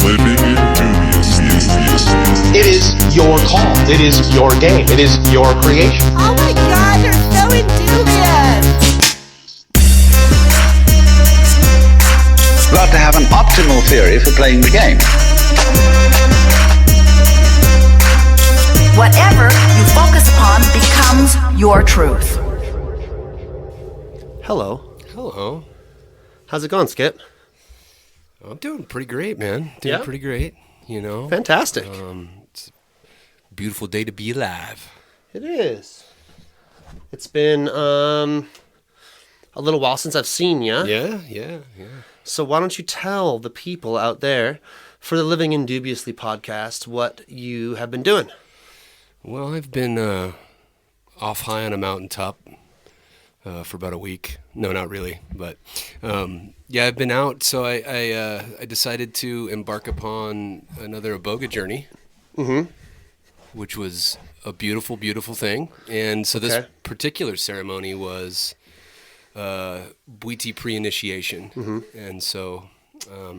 Living indubiously. It is your call. It is your game. It is your creation. Oh my God, they're so indubious! You have to have an optimal theory for playing the game. Whatever you focus upon becomes your truth. Hello. Hello. How's it going, Skip? I'm doing pretty great, man. Doing pretty great, you know. Fantastic. It's a beautiful day to be alive. It is. It's been a little while since I've seen you. Yeah. So why don't you tell the people out there for the Living Indubiously podcast what you have been doing? Well, I've been off high on a mountaintop for about a week. No, not really, but I've been out. So I decided to embark upon another Iboga journey, which was a beautiful, beautiful thing. And so this particular ceremony was Iboga Pre-Initiation, and so a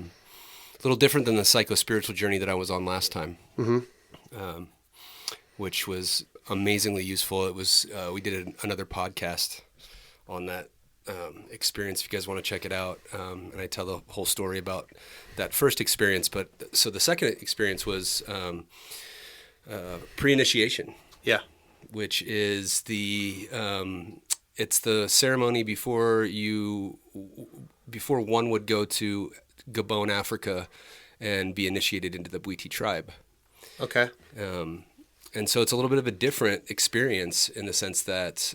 little different than the psycho-spiritual journey that I was on last time, which was amazingly useful. It was we did another podcast on that experience, if you guys want to check it out, and I tell the whole story about that first experience. But so the second experience was pre-initiation, which is the it's the ceremony before one would go to Gabon, Africa, and be initiated into the Bwiti tribe. Okay. And so it's a little bit of a different experience in the sense that,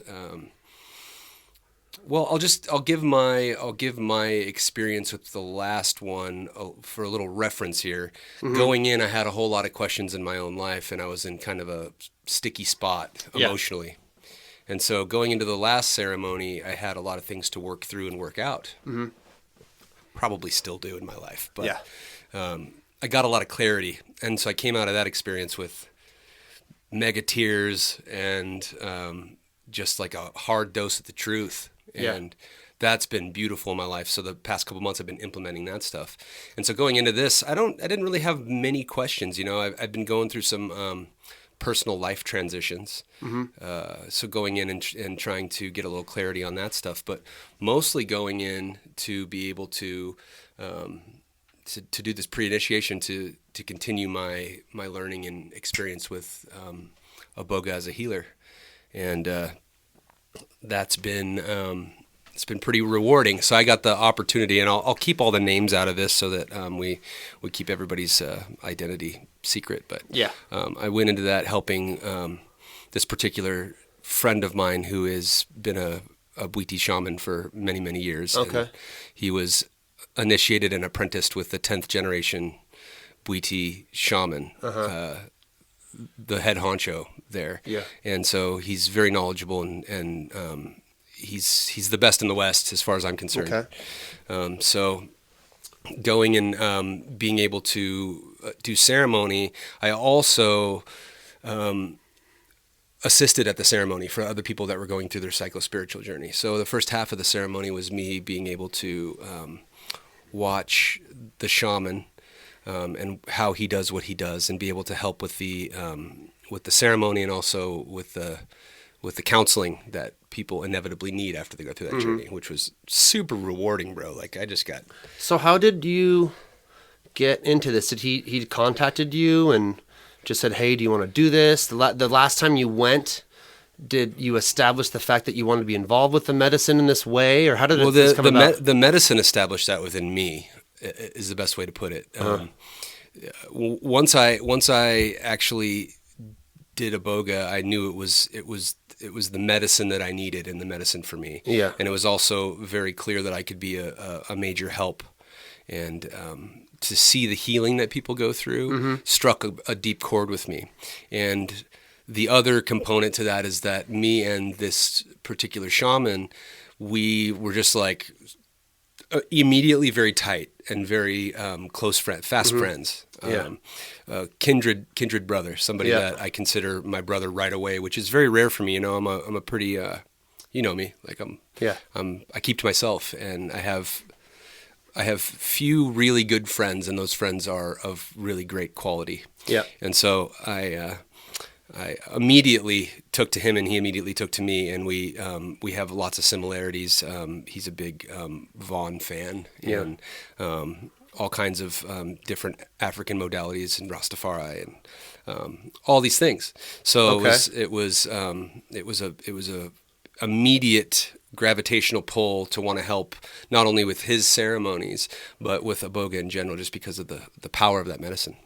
I'll give my experience with the last one for a little reference here. Going in, I had a whole lot of questions in my own life, and I was in kind of a sticky spot emotionally. And so going into the last ceremony, I had a lot of things to work through and work out. Probably still do in my life, but I got a lot of clarity. And so I came out of that experience with mega tears and just like a hard dose of the truth. And that's been beautiful in my life. So the past couple months I've been implementing that stuff. And so going into this, I didn't really have many questions. You know, I've been going through some personal life transitions. So going in and trying to get a little clarity on that stuff, but mostly going in to be able to do this pre-initiation to continue my learning and experience with Iboga as a healer. And that's been it's been pretty rewarding. So I got the opportunity, and I'll keep all the names out of this so that we keep everybody's identity secret. But I went into that helping this particular friend of mine who has been a Bwiti shaman for many, many years. Okay. And he was initiated and apprenticed with the 10th generation Bwiti shaman, the head honcho there. And so he's very knowledgeable and he's the best in the West as far as I'm concerned. So going and being able to do ceremony, I also assisted at the ceremony for other people that were going through their psycho-spiritual journey. So the first half of the ceremony was me being able to watch the shaman and how he does what he does, and be able to help with the ceremony and also with the counseling that people inevitably need after they go through that journey, which was super rewarding, bro. Like I just got. So how did you get into this? Did he contacted you and just said, "Hey, do you want to do this?" The last time you went, did you establish the fact that you wanted to be involved with the medicine in this way, or how did this come about? The medicine established that within me is the best way to put it. Once I actually did Iboga, I knew it was the medicine that I needed and the medicine for me. And it was also very clear that I could be a major help. And to see the healing that people go through struck a deep chord with me. And the other component to that is that me and this particular shaman, we were just like immediately very tight and very close fast friends. Kindred brother, somebody that I consider my brother right away, which is very rare for me. You know, I'm a pretty, you know me, like I keep to myself, and I have few really good friends, and those friends are of really great quality. Yeah. And so I immediately took to him, and he immediately took to me, and we have lots of similarities. He's a big Vaughn fan, and all kinds of different African modalities and Rastafari and all these things. So it was a immediate gravitational pull to want to help not only with his ceremonies but with Iboga in general, just because of the power of that medicine.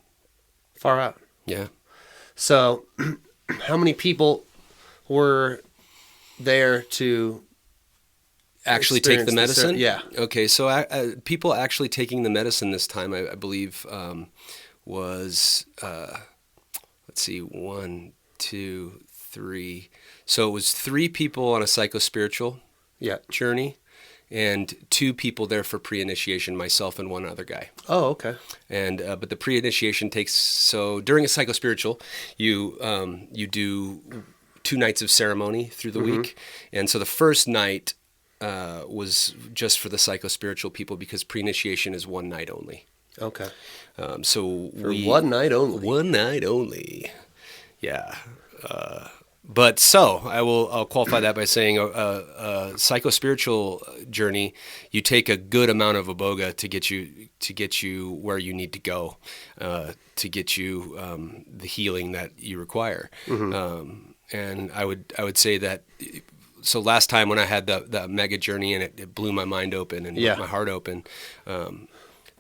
Far out. Yeah. So, how many people were there to actually take the experience this? medicine? Yeah. Okay, so people actually taking the medicine this time, I believe, was, let's see, 1, 2, 3. So it was 3 people on a psychospiritual journey, and 2 people there for pre-initiation, myself and one other guy. Oh, okay. And but the pre-initiation takes, so during a psychospiritual, you do 2 nights of ceremony through the week, and so the first night was just for the psychospiritual people, because pre-initiation is 1 night only. Okay. So For 1 night only. 1 night only. Yeah. But so I'll qualify that by saying a psychospiritual journey, you take a good amount of Iboga to get you where you need to go, to get you the healing that you require. And I would say that. So last time when I had the mega journey, and it blew my mind open and my heart open.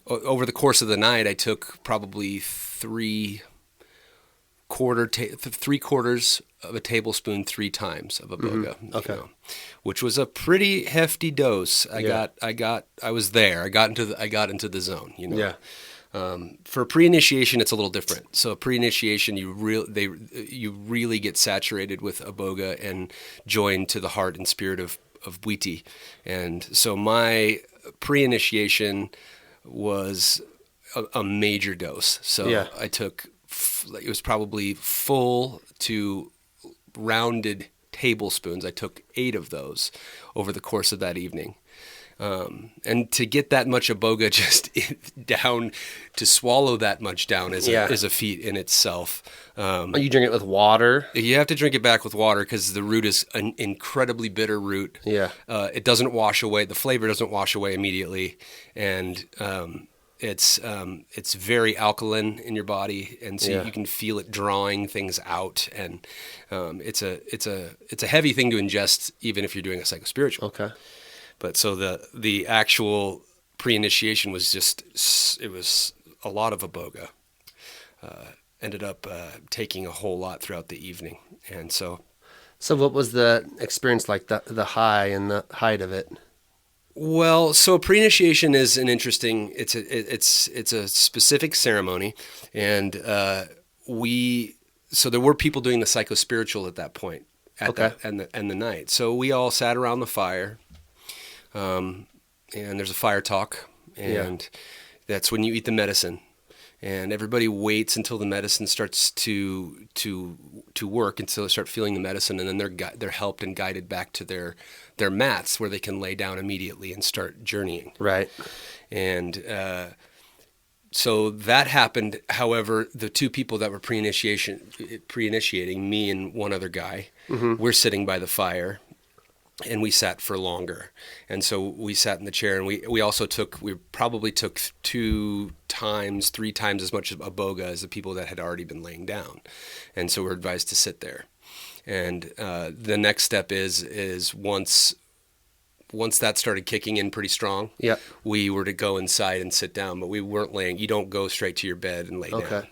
Over the course of the night, I took probably 3 quarters of a tablespoon 3 times of Iboga, which was a pretty hefty dose. I was there. I got into the zone. For pre-initiation, it's a little different. So pre-initiation, you really get saturated with Iboga and joined to the heart and spirit of Bwiti. And so my pre-initiation was a major dose. So I took, it was probably full to rounded tablespoons. I took 8 of those over the course of that evening. And to get that much Iboga just down, to swallow that much down is a feat in itself. You drink it with water? You have to drink it back with water, because the root is an incredibly bitter root. Yeah. It doesn't wash away. The flavor doesn't wash away immediately. And it's very alkaline in your body, and so you can feel it drawing things out. And it's a heavy thing to ingest, even if you're doing a psychospiritual. Okay. But so the actual pre-initiation was it was a lot of Iboga. Ended up taking a whole lot throughout the evening, and so. So what was the experience like? The high and the height of it? Well, so pre-initiation is an interesting. It's a specific ceremony, and so there were people doing the psychospiritual at that point, and the night. So we all sat around the fire. And there's a fire talk, and that's when you eat the medicine, and everybody waits until the medicine starts to work, until they start feeling the medicine, and then they're helped and guided back to their mats where they can lay down immediately and start journeying. Right. And so that happened. However, the 2 people that were pre-initiating, me and one other guy, we're sitting by the fire. And we sat for longer. And so we sat in the chair, and we probably took 2 times, 3 times as much Iboga as the people that had already been laying down. And so we're advised to sit there. And the next step is once that started kicking in pretty strong, we were to go inside and sit down, but we weren't laying. You don't go straight to your bed and lay down.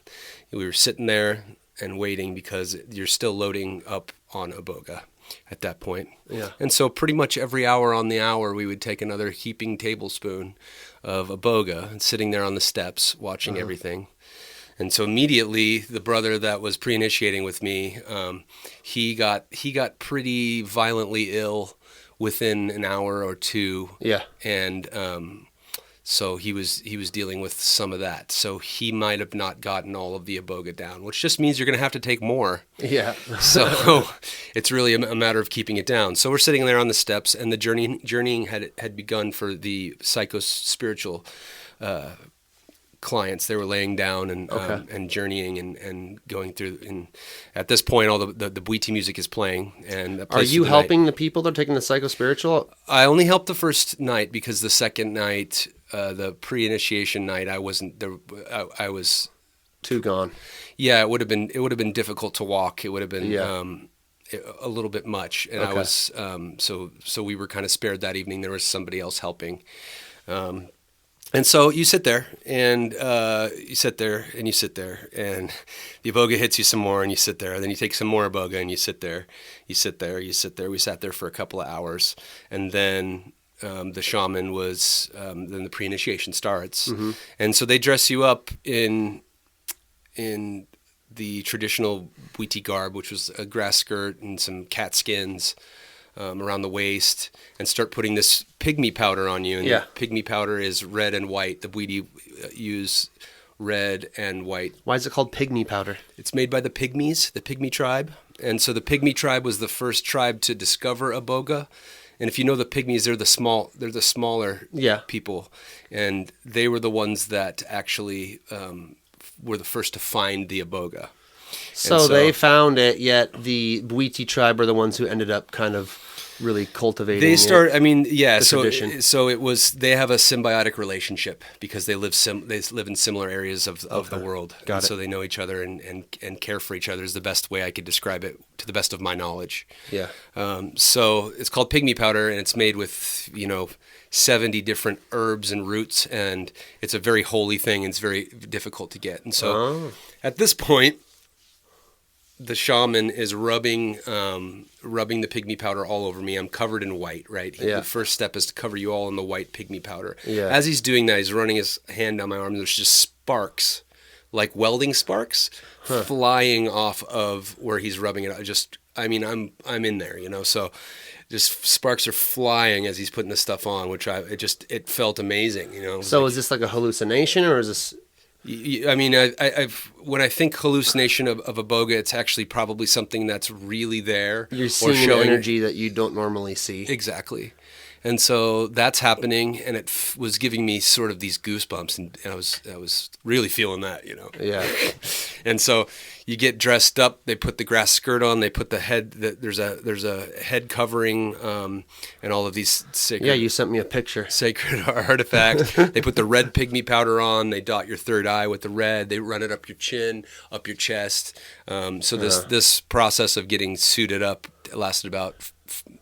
We were sitting there and waiting, because you're still loading up on Iboga at that point. Yeah. And so pretty much every hour on the hour, we would take another heaping tablespoon of Iboga, and sitting there on the steps watching everything. And so immediately the brother that was pre-initiating with me, he got pretty violently ill within an hour or 2. Yeah. And So he was dealing with some of that. So he might have not gotten all of the Iboga down, which just means you're going to have to take more. Yeah. So it's really a matter of keeping it down. So we're sitting there on the steps, and the journeying had begun for the psycho-spiritual clients. They were laying down and journeying and going through. And at this point, all the Bwiti music is playing. And Are you helping the people that are taking the psycho-spiritual? I only helped the first night, because the second night, the pre-initiation night, I wasn't there. I was Too gone. Yeah, it would have been difficult to walk. It would have been a little bit much, and I was so we were kind of spared that evening. There was somebody else helping, and so you sit there and you sit there and you sit there, and the Iboga hits you some more, and you sit there, and then you take some more Iboga, and you sit there, you sit there, you sit there. We sat there for a couple of hours, and then the shaman was then the pre-initiation starts, and so they dress you up in the traditional Bwiti garb, which was a grass skirt and some cat skins around the waist, and start putting this pygmy powder on you. And the pygmy powder is red and white. The Bwiti use red and white. Why is it called pygmy powder? It's made by the Pygmies, the Pygmy tribe. And so the Pygmy tribe was the first tribe to discover Iboga. And if you know the Pygmies, they're the smaller people. And they were the ones that actually were the first to find the Iboga. So they found it, yet the Bwiti tribe are the ones who ended up kind of really cultivating tradition. So it was, they have a symbiotic relationship because they live in similar areas of the world. So they know each other and care for each other is the best way I could describe it, to the best of my knowledge. Yeah. So it's called pygmy powder, and it's made with 70 different herbs and roots, and it's a very holy thing, and it's very difficult to get. And so at this point, the shaman is rubbing the pygmy powder all over me. I'm covered in white, right? The first step is to cover you all in the white pygmy powder. Yeah. As he's doing that, he's running his hand down my arm, and there's just sparks, like welding sparks, flying off of where he's rubbing it. I'm in there, so just sparks are flying as he's putting this stuff on, which it felt amazing, So is this like a hallucination, or is this? When I think hallucination of Iboga, it's actually probably something that's really there. You're seeing an energy that you don't normally see. Exactly. And so that's happening, and it was giving me sort of these goosebumps, and I was really feeling that, Yeah. And so you get dressed up. They put the grass skirt on. They put the head. There's a head covering, and all of these sacred. Yeah, you sent me a picture. Sacred artifact. They put the red pygmy powder on. They dot your third eye with the red. They run it up your chin, up your chest. So this process of getting suited up lasted about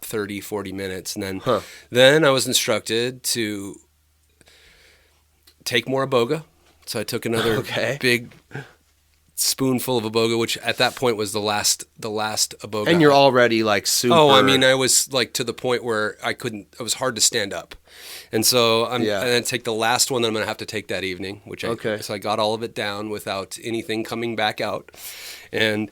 30, 40 minutes. And then I was instructed to take more Iboga. So I took another big spoonful of Iboga, which at that point was the last Iboga. And you're already like super. Oh, I was like to the point where it was hard to stand up. And so I'm going to take the last one that I'm going to have to take that evening, so I got all of it down without anything coming back out. And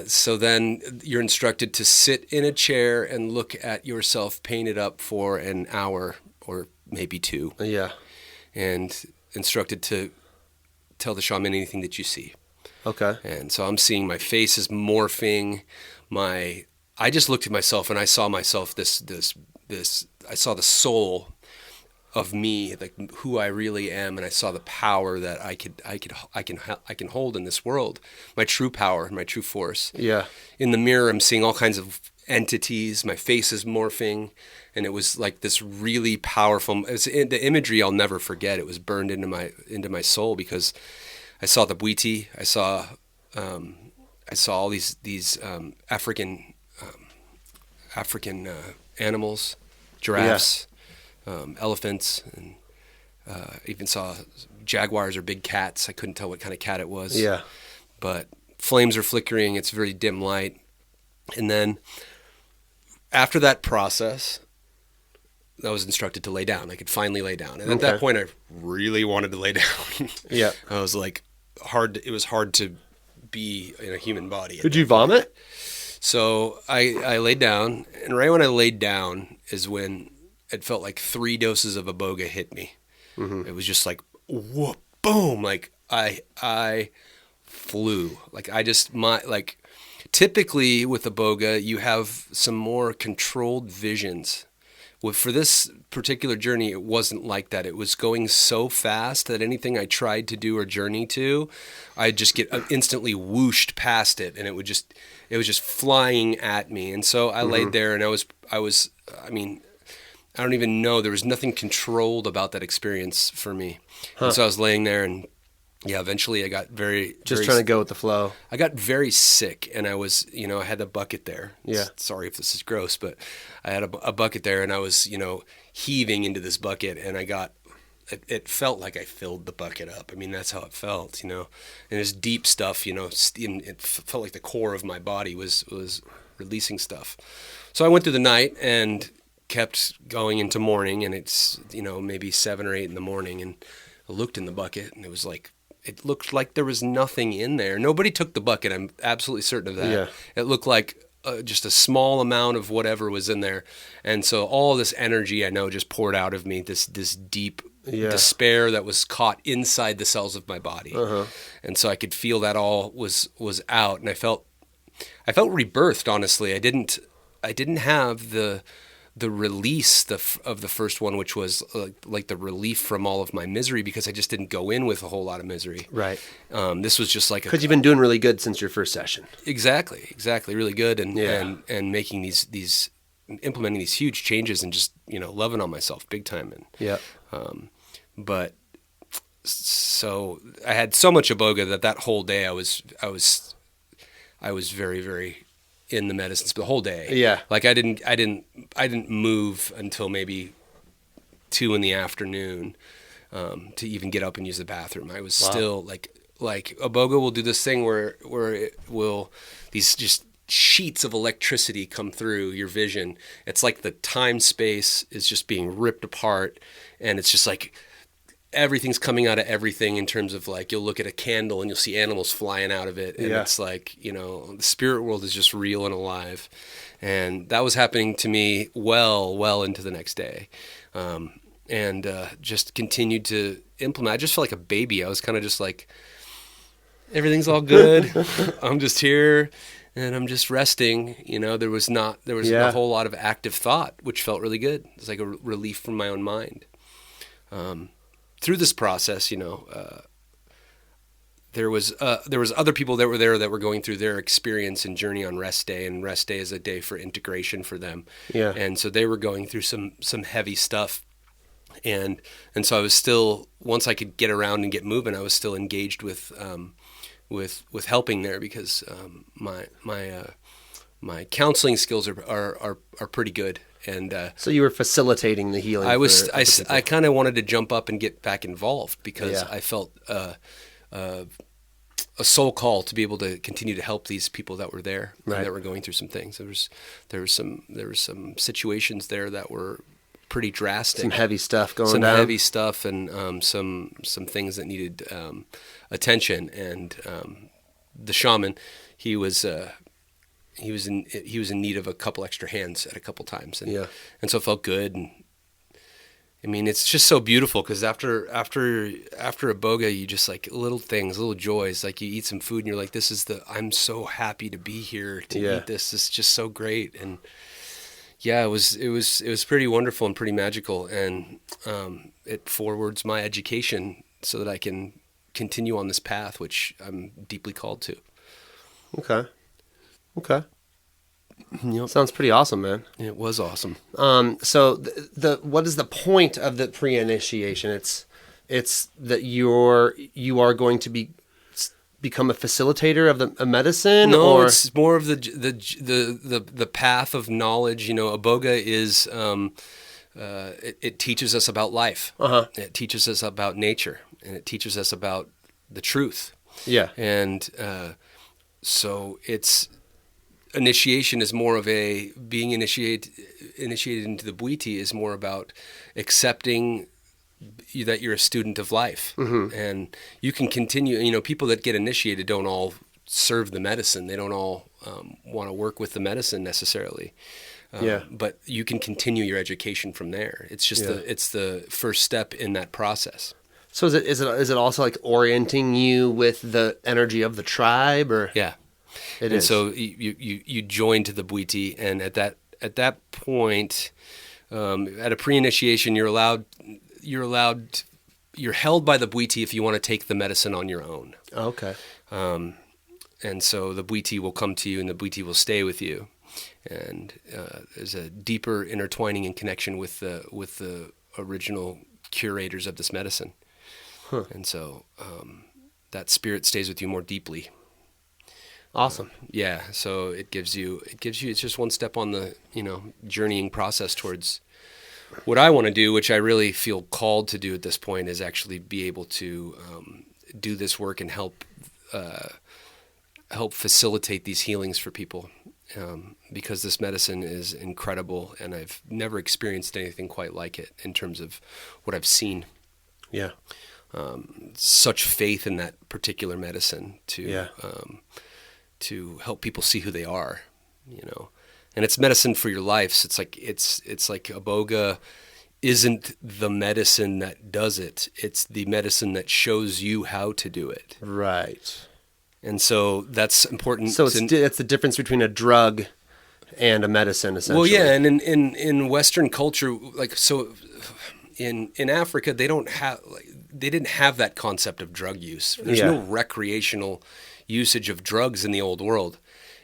so then you're instructed to sit in a chair and look at yourself painted up for an hour or maybe 2. Yeah. And instructed to tell the shaman anything that you see. Okay. And so I'm seeing my face is morphing. I just looked at myself and I saw myself I saw the soul of me, like who I really am, and I saw the power that I can hold in this world, my true power, my true force. Yeah. In the mirror, I'm seeing all kinds of entities. My face is morphing, and it was like this really powerful. The imagery I'll never forget. It was burned into my soul because I saw the Bwiti. I saw all these African animals, giraffes. Elephants, and even saw jaguars or big cats. I couldn't tell what kind of cat it was. Yeah. But flames are flickering. It's very dim light. And then after that process, I was instructed to lay down. I could finally lay down. And at that point, I really wanted to lay down. Yeah. I was like, it was hard to be in a human body. Did you vomit? So I laid down, and right when I laid down is when it felt like 3 doses of Iboga hit me. It was just like, whoop, boom. Like I flew. Like typically with Iboga, you have some more controlled visions. For this particular journey, it wasn't like that. It was going so fast that anything I tried to do or journey to, I'd just get instantly whooshed past it, and it was just flying at me. And so I laid there, and I mean, I don't even know. There was nothing controlled about that experience for me. And so I was laying there, and eventually I got trying to go with the flow. I got very sick, and I was, I had a bucket there. Yeah. Sorry if this is gross, but I had a bucket there, and I was, heaving into this bucket, and it felt like I filled the bucket up. I mean, that's how it felt, and this deep stuff, it felt like the core of my body was releasing stuff. So I went through the night and kept going into morning, and it's, maybe 7 or 8 in the morning, and I looked in the bucket, and it looked like there was nothing in there. Nobody took the bucket. I'm absolutely certain of that. Yeah. It looked like just a small amount of whatever was in there. And so all this energy I know just poured out of me, this deep despair that was caught inside the cells of my body. And so I could feel that all was out, and I felt rebirthed, honestly. I didn't have the release of the first one, which was like the relief from all of my misery, because I just didn't go in with a whole lot of misery. Right. This was just like because you've been doing really good since your first session. Exactly, really good, and making these implementing these huge changes, and just loving on myself big time. And but so I had so much Iboga that whole day I was very, very in the medicines the whole day. Yeah. Like I didn't move until maybe 2 p.m. To even get up and use the bathroom. I was still like Iboga will do this thing where it will, these just sheets of electricity come through your vision. It's like the time space is just being ripped apart, and it's just like everything's coming out of everything, in terms of like, you'll look at a candle and you'll see animals flying out of it. And it's like, the spirit world is just real and alive. And that was happening to me well into the next day. And just continued to implement. I just felt like a baby. I was kind of just like, everything's all good. I'm just here and I'm just resting. There was a whole lot of active thought, which felt really good. It's like a relief from my own mind. Through this process, there was other people that were there that were going through their experience and journey on rest day, and rest day is a day for integration for them. Yeah. And so they were going through some heavy stuff, and so I was still, once I could get around and get moving, I was still engaged with helping there, because my counseling skills are pretty good. And so you were facilitating the healing. I kind of wanted to jump up and get back involved, because I felt a soul call to be able to continue to help these people that were there, and that were going through some things. There was some situations there that were pretty drastic. Some heavy stuff going on. Some heavy stuff, and some things that needed attention. And the shaman, he was in need of a couple extra hands at a couple times, and so it felt good. And I mean, it's just so beautiful, because after Iboga, you just like little things, little joys. Like you eat some food and you're like, I'm so happy to be here to eat this. It's just so great. And it was pretty wonderful and pretty magical. And it forwards my education so that I can continue on this path, which I'm deeply called to. Okay. Yep. Sounds pretty awesome, man. It was awesome. So what is the point of the pre-initiation? It's that you are going to become a facilitator of the medicine. No, or it's more of the path of knowledge. Iboga is it teaches us about life. It teaches us about nature, and it teaches us about the truth. Yeah, and so it's. Initiation is more of being initiated into the Bwiti is more about accepting that you're a student of life, and you can continue. People that get initiated don't all serve the medicine. They don't all want to work with the medicine necessarily. But you can continue your education from there. It's just it's the first step in that process. So is it also like orienting you with the energy of the tribe, or Yeah, it and is? so you join to the Bwiti, and at that point, at a pre-initiation, you're held by the Bwiti if you want to take the medicine on your own. Okay. And so the Bwiti will come to you, and the Bwiti will stay with you, and there's a deeper intertwining and connection with the original curators of this medicine. And so that spirit stays with you more deeply. Awesome. Yeah, so it gives you it's just one step on the journeying process towards what I want to do, which I really feel called to do at this point, is actually be able to do this work and help facilitate these healings for people, because this medicine is incredible, and I've never experienced anything quite like it in terms of what I've seen. Yeah. Such faith in that particular medicine to help people see who they are, and it's medicine for your life. So it's like Iboga isn't the medicine that does it. It's the medicine that shows you how to do it. Right. And so that's important. So it's the difference between a drug and a medicine, essentially. Well, yeah, and in Western culture, in Africa, they didn't have that concept of drug use. There's no recreational usage of drugs in the old world.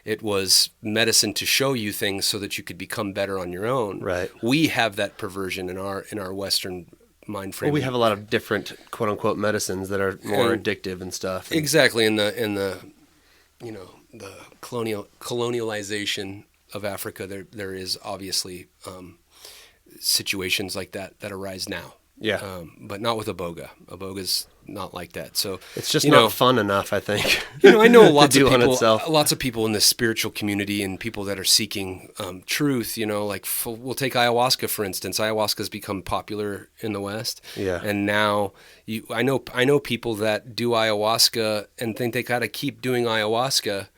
It was medicine to show you things so that you could become better on your own. Right. We have that perversion in our Western mind frame. Well, we have a lot of different quote unquote medicines that are more addictive and stuff. Exactly. In the the colonialization of Africa, there is obviously situations like that arise now. Yeah. But not with Iboga. Iboga's not like that. So it's just not fun enough, I think. I know lots of people in the spiritual community and people that are seeking truth. We'll take ayahuasca for instance. Ayahuasca has become popular in the West. Yeah. And now I know people that do ayahuasca and think they got to keep doing ayahuasca,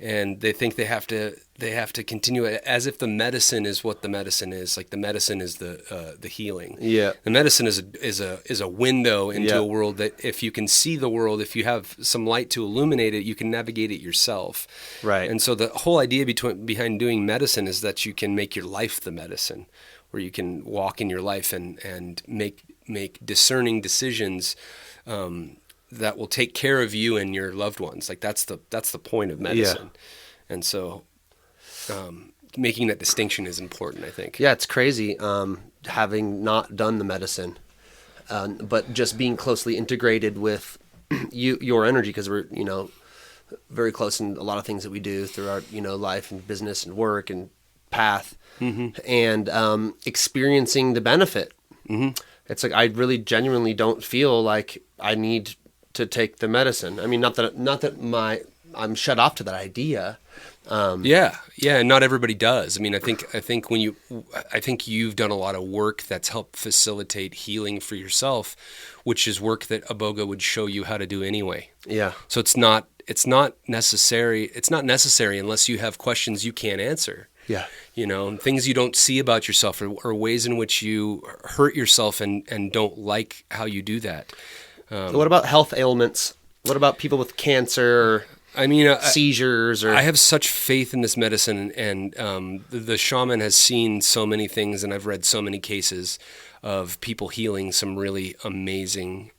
and they think they have to continue it as if the medicine is what the medicine is. Like the medicine is the healing. Yeah. The medicine is a window into a world that if you can see the world, if you have some light to illuminate it, you can navigate it yourself. Right. And so the whole idea behind doing medicine is that you can make your life the medicine, where you can walk in your life and make discerning decisions that will take care of you and your loved ones. Like that's the point of medicine. Yeah. And so making that distinction is important, I think. Yeah, it's crazy having not done the medicine, but just being closely integrated with your energy, because we're very close in a lot of things that we do through our life and business and work and path, and experiencing the benefit. It's like I really genuinely don't feel like I need to take the medicine. I mean, not that I'm shut off to that idea. Yeah, not everybody does. I mean, I think you've done a lot of work that's helped facilitate healing for yourself, which is work that Iboga would show you how to do anyway. Yeah. So it's not necessary. It's not necessary unless you have questions you can't answer. Yeah. Things you don't see about yourself, or ways in which you hurt yourself and don't like how you do that. So what about health ailments? What about people with cancer? Seizures? Or I have such faith in this medicine, and the shaman has seen so many things, and I've read so many cases of people healing some really amazing.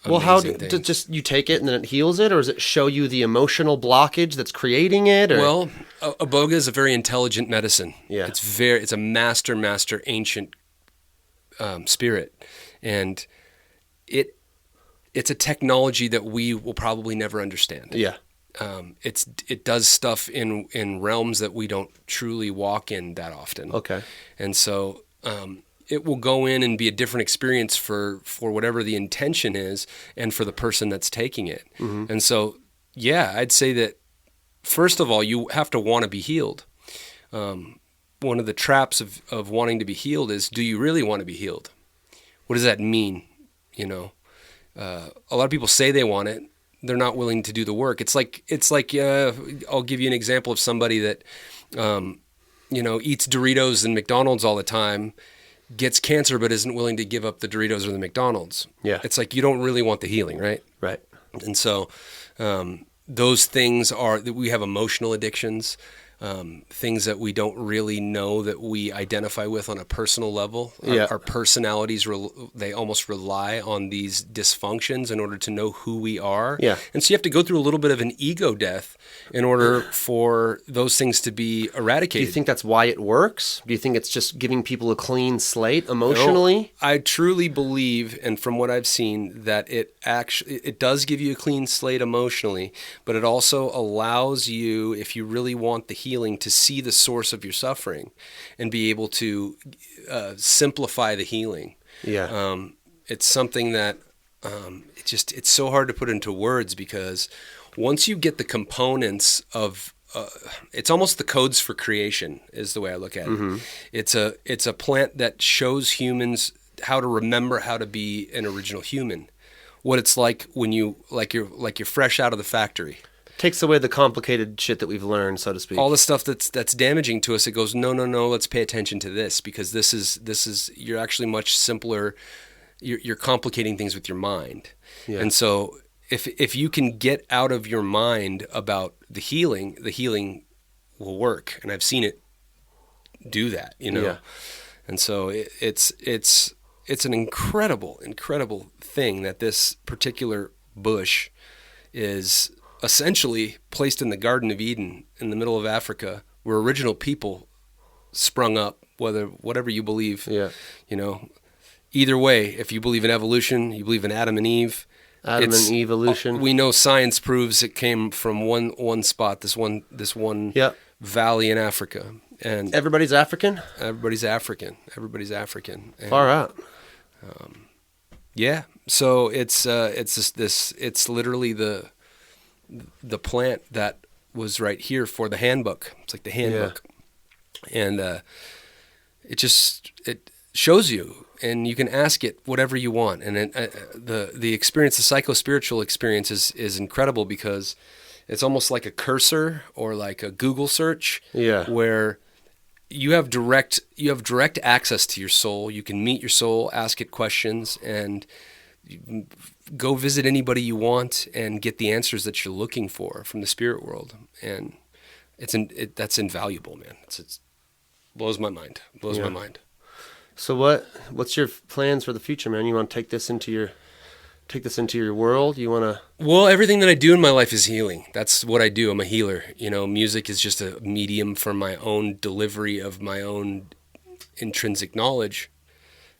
Well, how just you take it and then it heals it, or does it show you the emotional blockage that's creating it? Or? Well, Iboga is a very intelligent medicine. Yeah, it's a master ancient spirit, and it's a technology that we will probably never understand. Yeah. It does stuff in realms that we don't truly walk in that often. Okay. And so it will go in and be a different experience for whatever the intention is and for the person that's taking it. Mm-hmm. And so, yeah, I'd say that first of all, you have to want to be healed. One of the traps of wanting to be healed is, do you really want to be healed? What does that mean? A lot of people say they want it. They're not willing to do the work. It's like I'll give you an example of somebody that eats Doritos and McDonald's all the time, gets cancer but isn't willing to give up the Doritos or the McDonald's. Yeah. It's like you don't really want the healing, right? Right. And so those things we have emotional addictions, things that we don't really know that we identify with on a personal level. Our personalities, they almost rely on these dysfunctions in order to know who we are. Yeah. And so you have to go through a little bit of an ego death in order for those things to be eradicated. Do you think that's why it works? Do you think it's just giving people a clean slate emotionally? No, I truly believe, and from what I've seen, that it does give you a clean slate emotionally, but it also allows you, if you really want the healing, to see the source of your suffering and be able to simplify the healing. Yeah. It's something that it's so hard to put into words, because once you get the components of it's almost the codes for creation is the way I look at it. It's a plant that shows humans how to remember how to be an original human, what it's like when you're fresh out of the factory. Takes away the complicated shit that we've learned, so to speak. All the stuff that's damaging to us, it goes, no, let's pay attention to this, because this is you're actually much simpler. You're complicating things with your mind. Yeah. And so if you can get out of your mind about the healing will work. And I've seen it do that, Yeah. And so it's an incredible thing that this particular bush is essentially placed in the Garden of Eden in the middle of Africa, where original people sprung up, whatever you believe. Yeah. Either way, if you believe in evolution, you believe in Adam and Eve. Adam and evolution. We know science proves it came from one spot, this one Yep. valley in Africa. And Everybody's African? everybody's African. And, Far out. yeah. So it's literally the plant that was right here for the handbook. It's like the handbook. And it shows you, and you can ask it whatever you want. And the experience, the psycho-spiritual experience is incredible, because it's almost like a cursor or like a Google search, where you have direct access to your soul. You can meet your soul, ask it questions, and go visit anybody you want and get the answers that you're looking for from the spirit world. And that's invaluable, man. It blows my mind. My mind. So what's your plans for the future, man? You want to take this into your world? You want to? Well, everything that I do in my life is healing. That's what I do. I'm a healer. Music is just a medium for my own delivery of my own intrinsic knowledge.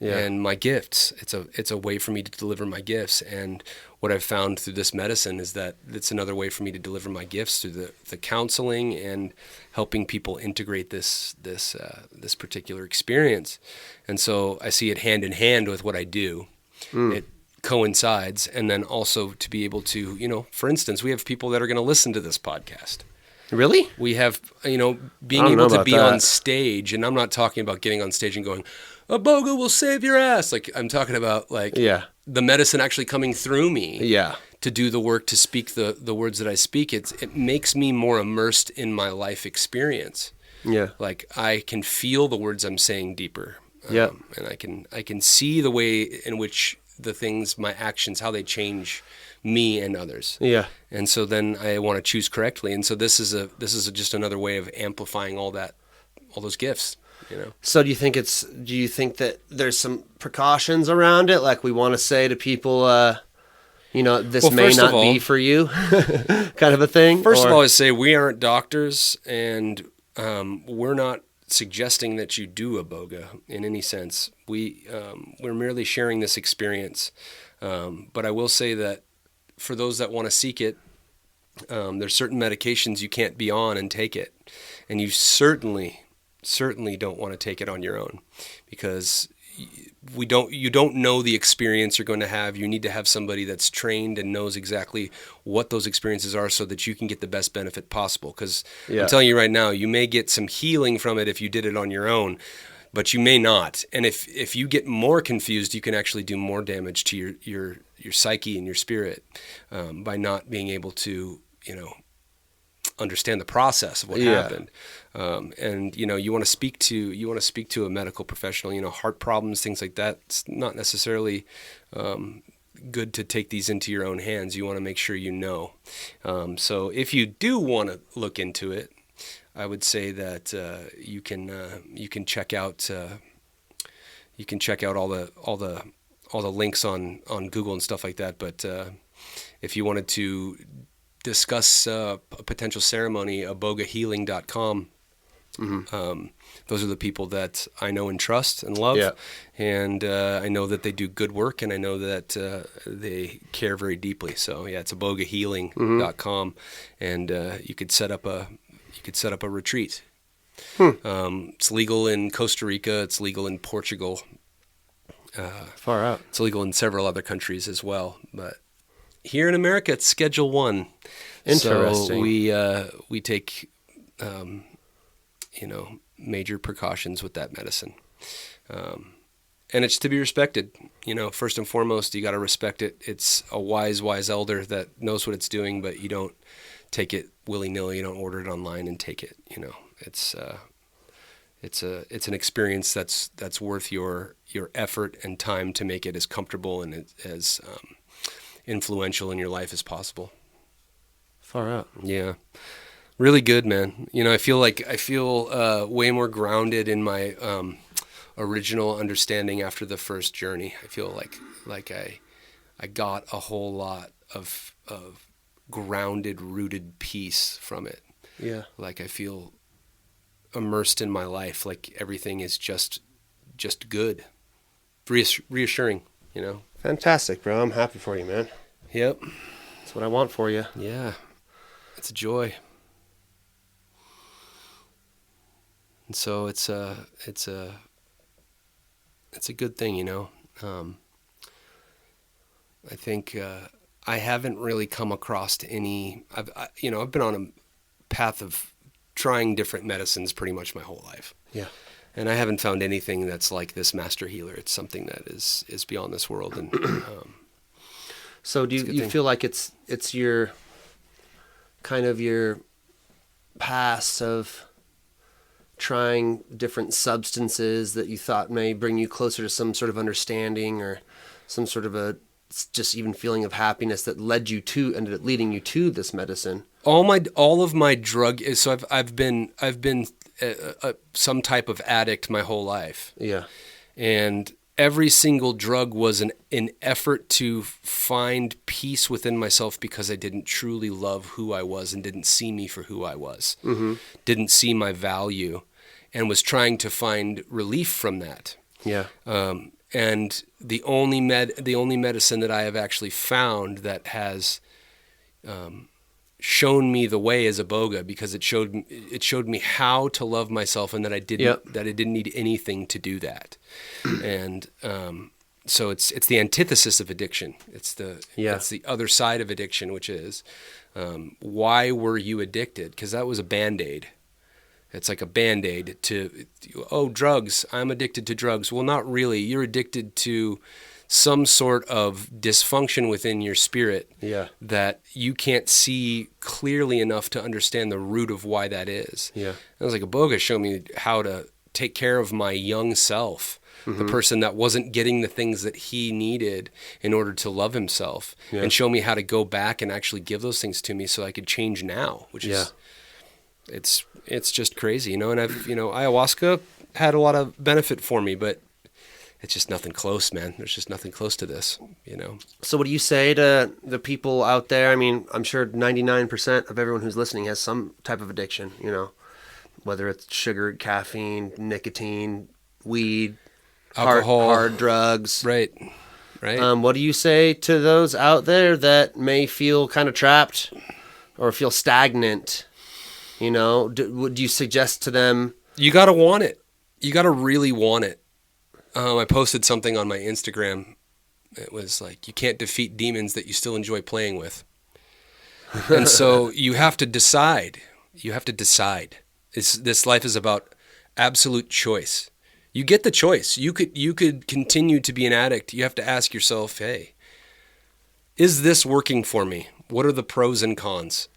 Yeah. And my gifts. It's a way for me to deliver my gifts. And what I've found through this medicine is that it's another way for me to deliver my gifts through the counseling and helping people integrate this particular experience. And so I see it hand in hand with what I do. It coincides. And then also to be able to, for instance, we have people that are going to listen to this podcast. Really? We have, being I don't know able to about be that. on stage, and I'm not talking about getting on stage and going, Iboga will save your ass. Like, I'm talking about the medicine actually coming through me to do the work, to speak the words that I speak. It makes me more immersed in my life experience. Yeah. Like, I can feel the words I'm saying deeper. Yeah. And I can see the way in which the things, my actions, how they change me and others. Yeah. And so then I want to choose correctly. And so this is just another way of amplifying all those gifts. So do you think that there's some precautions around it? Like, we want to say to people, this may not be for you, kind of a thing? First of all, I say we aren't doctors, and we're not suggesting that you do Iboga in any sense. We're merely sharing this experience. But I will say that for those that want to seek it, there's certain medications you can't be on and take it. And you certainly don't want to take it on your own, because you don't know the experience you're going to have. You need to have somebody that's trained and knows exactly what those experiences are, so that you can get the best benefit possible. Because I'm telling you right now, you may get some healing from it if you did it on your own, but you may not. And if you get more confused, you can actually do more damage to your psyche and your spirit by not being able to understand the process of what Yeah. happened. And you want to speak to a medical professional, heart problems, things like that. It's not necessarily good to take these into your own hands. You want to make sure you know. So if you do want to look into it, I would say that you can check out all the links on Google and stuff like that. But if you wanted to discuss a potential ceremony, ibogahealing.com. Those are the people that I know and trust and love. Yeah. And I know that they do good work, and I know that they care very deeply. So yeah, it's ibogahealing.com, and you could set up a retreat. It's legal in Costa Rica. It's legal in Portugal. Far out. It's legal in several other countries as well. But here in America, it's Schedule 1. Interesting. So we take major precautions with that medicine. And it's to be respected. First and foremost, you got to respect it. It's a wise elder that knows what it's doing, but you don't take it willy-nilly. You don't order it online and take it. It's an experience that's worth your effort and time to make it as comfortable and as influential in your life as possible. Far out. Yeah. Really good, man. I feel way more grounded in my original understanding after the first journey. I feel like I got a whole lot of grounded, rooted peace from it. Yeah. Like I feel immersed in my life, like everything is just good. Reassuring, Fantastic, bro. I'm happy for you, man. Yep. That's what I want for you. Yeah. It's a joy. And so it's a good thing, I think I haven't really come across any. I've been on a path of trying different medicines pretty much my whole life. Yeah. And I haven't found anything that's like this master healer. It's something that is beyond this world. And so do you feel like it's your kind of your past of trying different substances that you thought may bring you closer to some sort of understanding or some sort of a just even feeling of happiness that ended up leading you to this medicine? All of my drug is, so I've been some type of addict my whole life. Yeah. And every single drug was an effort to find peace within myself because I didn't truly love who I was and didn't see me for who I was. Mm-hmm. Didn't see my value and was trying to find relief from that. Yeah. And the only medicine that I have actually found that has shown me the way is Iboga, because it showed me how to love myself, and that I didn't need anything to do that. And so it's the antithesis of addiction. It's the other side of addiction, which is why were you addicted? Because that was a Band-Aid. It's like a Band-Aid to, drugs, I'm addicted to drugs. Well, not really. You're addicted to some sort of dysfunction within your spirit that you can't see clearly enough to understand the root of why that is. Yeah. It was like Iboga showed me how to take care of my young self, the person that wasn't getting the things that he needed in order to love himself, and show me how to go back and actually give those things to me so I could change now, which is... It's just crazy, and ayahuasca had a lot of benefit for me, but it's just nothing close, man. There's just nothing close to this, So what do you say to the people out there? I mean, I'm sure 99% of everyone who's listening has some type of addiction, whether it's sugar, caffeine, nicotine, weed, alcohol, hard drugs. Right. What do you say to those out there that may feel kind of trapped or feel stagnant? Would you suggest to them? You got to want it. You got to really want it. I posted something on my Instagram. It was like, you can't defeat demons that you still enjoy playing with. And so you have to decide. This life is about absolute choice. You get the choice. You could continue to be an addict. You have to ask yourself, hey, is this working for me? What are the pros and cons?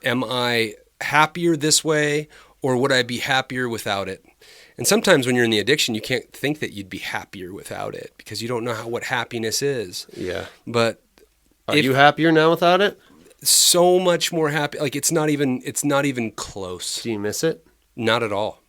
Am I happier this way, or would I be happier without it? And sometimes when you're in the addiction, you can't think that you'd be happier without it because you don't know what happiness is. Yeah. But are you happier now without it? So much more happy. Like it's not even close. Do you miss it? Not at all.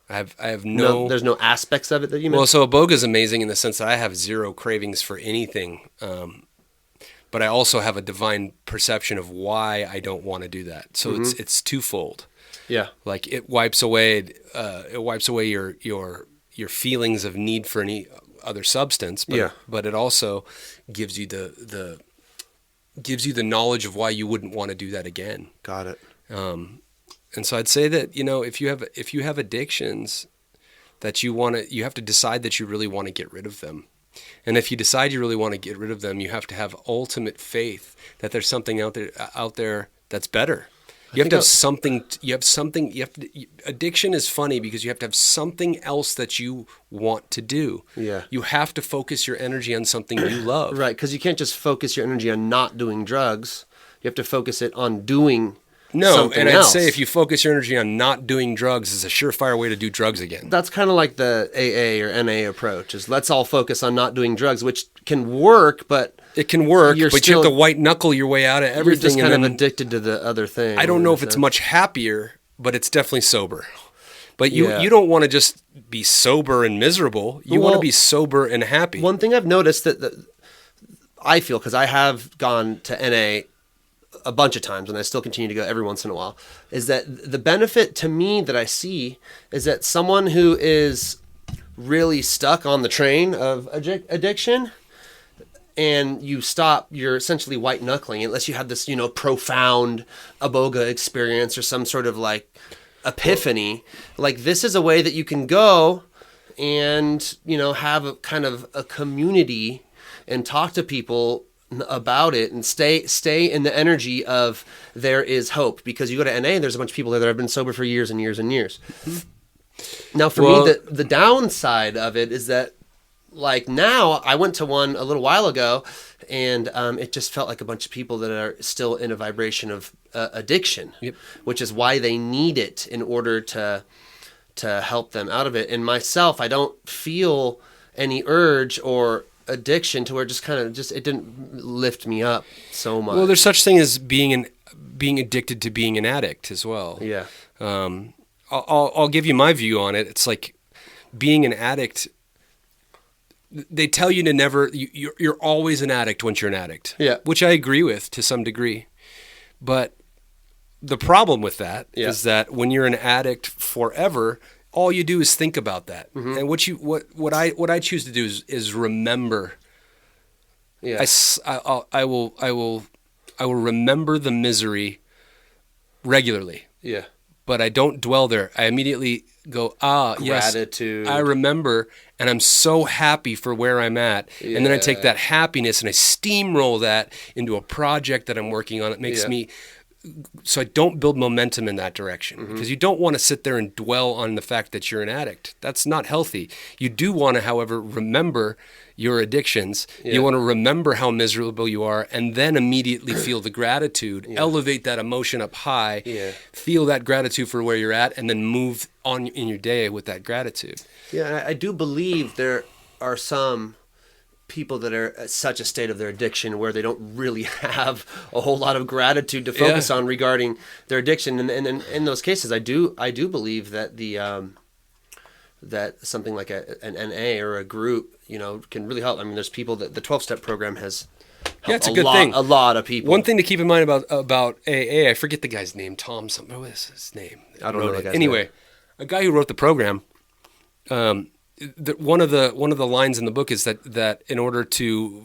I have no. There's no aspects of it that you miss. Well, so Iboga is amazing in the sense that I have zero cravings for anything, but I also have a divine perception of why I don't want to do that. So it's twofold. Yeah. Like it wipes away your feelings of need for any other substance. But it also gives you the knowledge of why you wouldn't want to do that again. Got it. And so I'd say that, if you have addictions that you have to decide that you really want to get rid of them. And if you decide you really want to get rid of them, you have to have ultimate faith that there's something out there that's better. You have to have something. Addiction is funny because you have to have something else that you want to do. Yeah. You have to focus your energy on something you love. Right, because you can't just focus your energy on not doing drugs. You have to focus it on doing something and else. I'd say if you focus your energy on not doing drugs, it's a surefire way to do drugs again. That's kind of like the AA or NA approach, is let's all focus on not doing drugs, which can work, but... It can work, but you have to white knuckle your way out of everything. You're just kind of addicted to the other thing. I don't know if it's much happier, but it's definitely sober. But you don't want to just be sober and miserable. You want to be sober and happy. One thing I've noticed that I feel, because I have gone to NA a bunch of times and I still continue to go every once in a while, is that the benefit to me that I see is that someone who is really stuck on the train of addiction and you stop, you're essentially white knuckling unless you have this, profound Iboga experience or some sort of like epiphany. Like this is a way that you can go and, have a kind of a community and talk to people about it and stay in the energy of there is hope, because you go to NA and there's a bunch of people there that have been sober for years and years and years. Now for me, the downside of it is that, like, now I went to one a little while ago and it just felt like a bunch of people that are still in a vibration of addiction, which is why they need it in order to help them out of it. And myself, I don't feel any urge or addiction to where it didn't lift me up so much. Well, there's such thing as being addicted to being an addict as well. Yeah. I'll give you my view on it. It's like being an addict. They tell you to never. You're always an addict once you're an addict. Yeah. Which I agree with to some degree, but the problem with that is that when you're an addict forever, all you do is think about that. Mm-hmm. And what I choose to do is remember. Yeah. I will remember the misery regularly. Yeah. But I don't dwell there. I immediately go, gratitude. Yes, I remember, and I'm so happy for where I'm at. Yeah. And then I take that happiness and I steamroll that into a project that I'm working on. It makes me, so I don't build momentum in that direction, because you don't want to sit there and dwell on the fact that you're an addict. That's not healthy. You do want to, however, remember your addictions. Yeah. You want to remember how miserable you are, and then immediately feel the gratitude, elevate that emotion up high, feel that gratitude for where you're at, and then move on in your day with that gratitude. Yeah, I do believe there are some people that are at such a state of their addiction where they don't really have a whole lot of gratitude to focus on regarding their addiction. And in those cases, I do believe that that something like an NA or a group, can really help. I mean, there's people that the 12-step program has helped it's a good thing. A lot of people. One thing to keep in mind about AA, I forget the guy's name, Tom something. What is his name? I don't know the guy's anyway, name. A guy who wrote the program, one of the lines in the book is that in order to,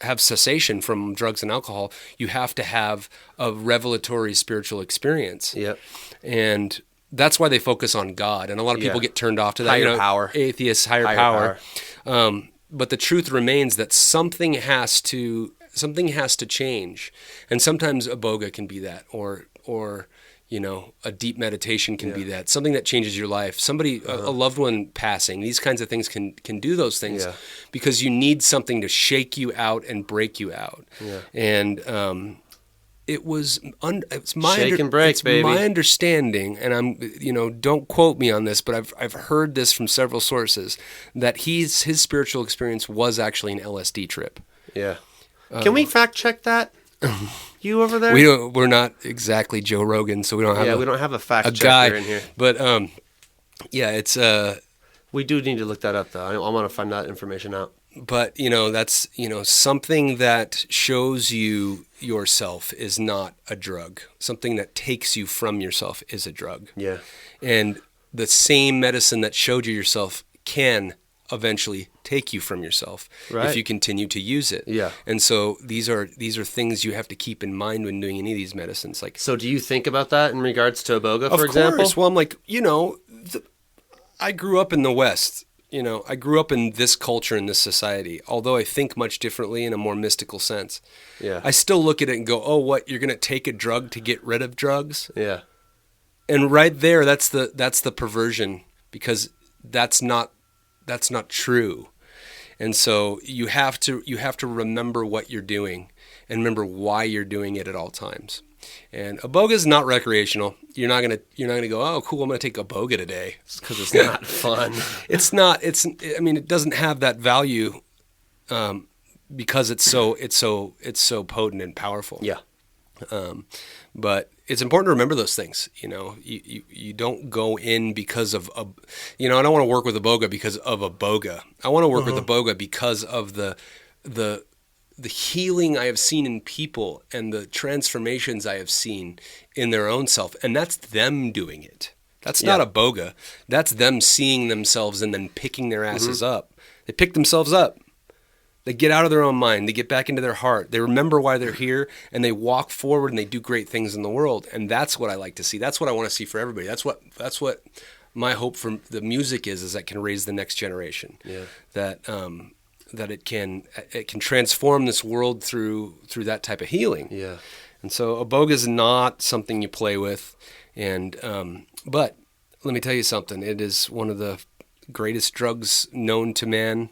have cessation from drugs and alcohol, you have to have a revelatory spiritual experience. Yep. And that's why they focus on God. And a lot of people get turned off to that. Higher power. Atheists, higher power. But the truth remains that something has to change. And sometimes Iboga can be that, or a deep meditation can be that. Something that changes your life. Somebody, a loved one passing. These kinds of things can do those things because you need something to shake you out and break you out. Yeah. And it's my Shake and break, it's baby. my understanding, and I'm don't quote me on this, but I've heard this from several sources that his spiritual experience was actually an LSD trip. Yeah. Can we fact check that? You over there? We're not exactly Joe Rogan, so we don't have we don't have a fact checker guy in here. But it's We do need to look that up, though. I want to find that information out. but that's something that shows you yourself is not a drug. Something that takes you from yourself is a drug. Yeah. And the same medicine that showed you yourself can eventually take you from yourself Right. if you continue to use it. Yeah. And so these are things you have to keep in mind when doing any of these medicines. Like, So do you think about that in regards to Iboga, of for example? course. Well, I'm like, I grew up in the West. I grew up in this culture, in this society. Although I think much differently in a more mystical sense. Yeah. I still look at it and go, oh, what? You're going to take a drug to get rid of drugs? Yeah. And right there, that's the perversion, because that's not true. And so you have to remember what you're doing and remember why you're doing it at all times. And Iboga is not recreational. You're not gonna go, oh, cool, I'm gonna take Iboga today, Because it's not fun. It's not. It doesn't have that value, because it's so potent and powerful. Yeah. But it's important to remember those things. You don't go in because of I don't want to work with Iboga because of Iboga. I want to work with Iboga because of the healing I have seen in people and the transformations I have seen in their own self, and that's them doing it. That's not Iboga. That's them seeing themselves and then picking their asses up. They pick themselves up. They get out of their own mind. They get back into their heart. They remember why they're here, and they walk forward and they do great things in the world. And that's what I like to see. That's what I want to see for everybody. That's what my hope for the music is that can raise the next generation. Yeah. That it can transform this world through that type of healing. Yeah. And so Iboga is not something you play with. And but let me tell you something. It is one of the greatest drugs known to man.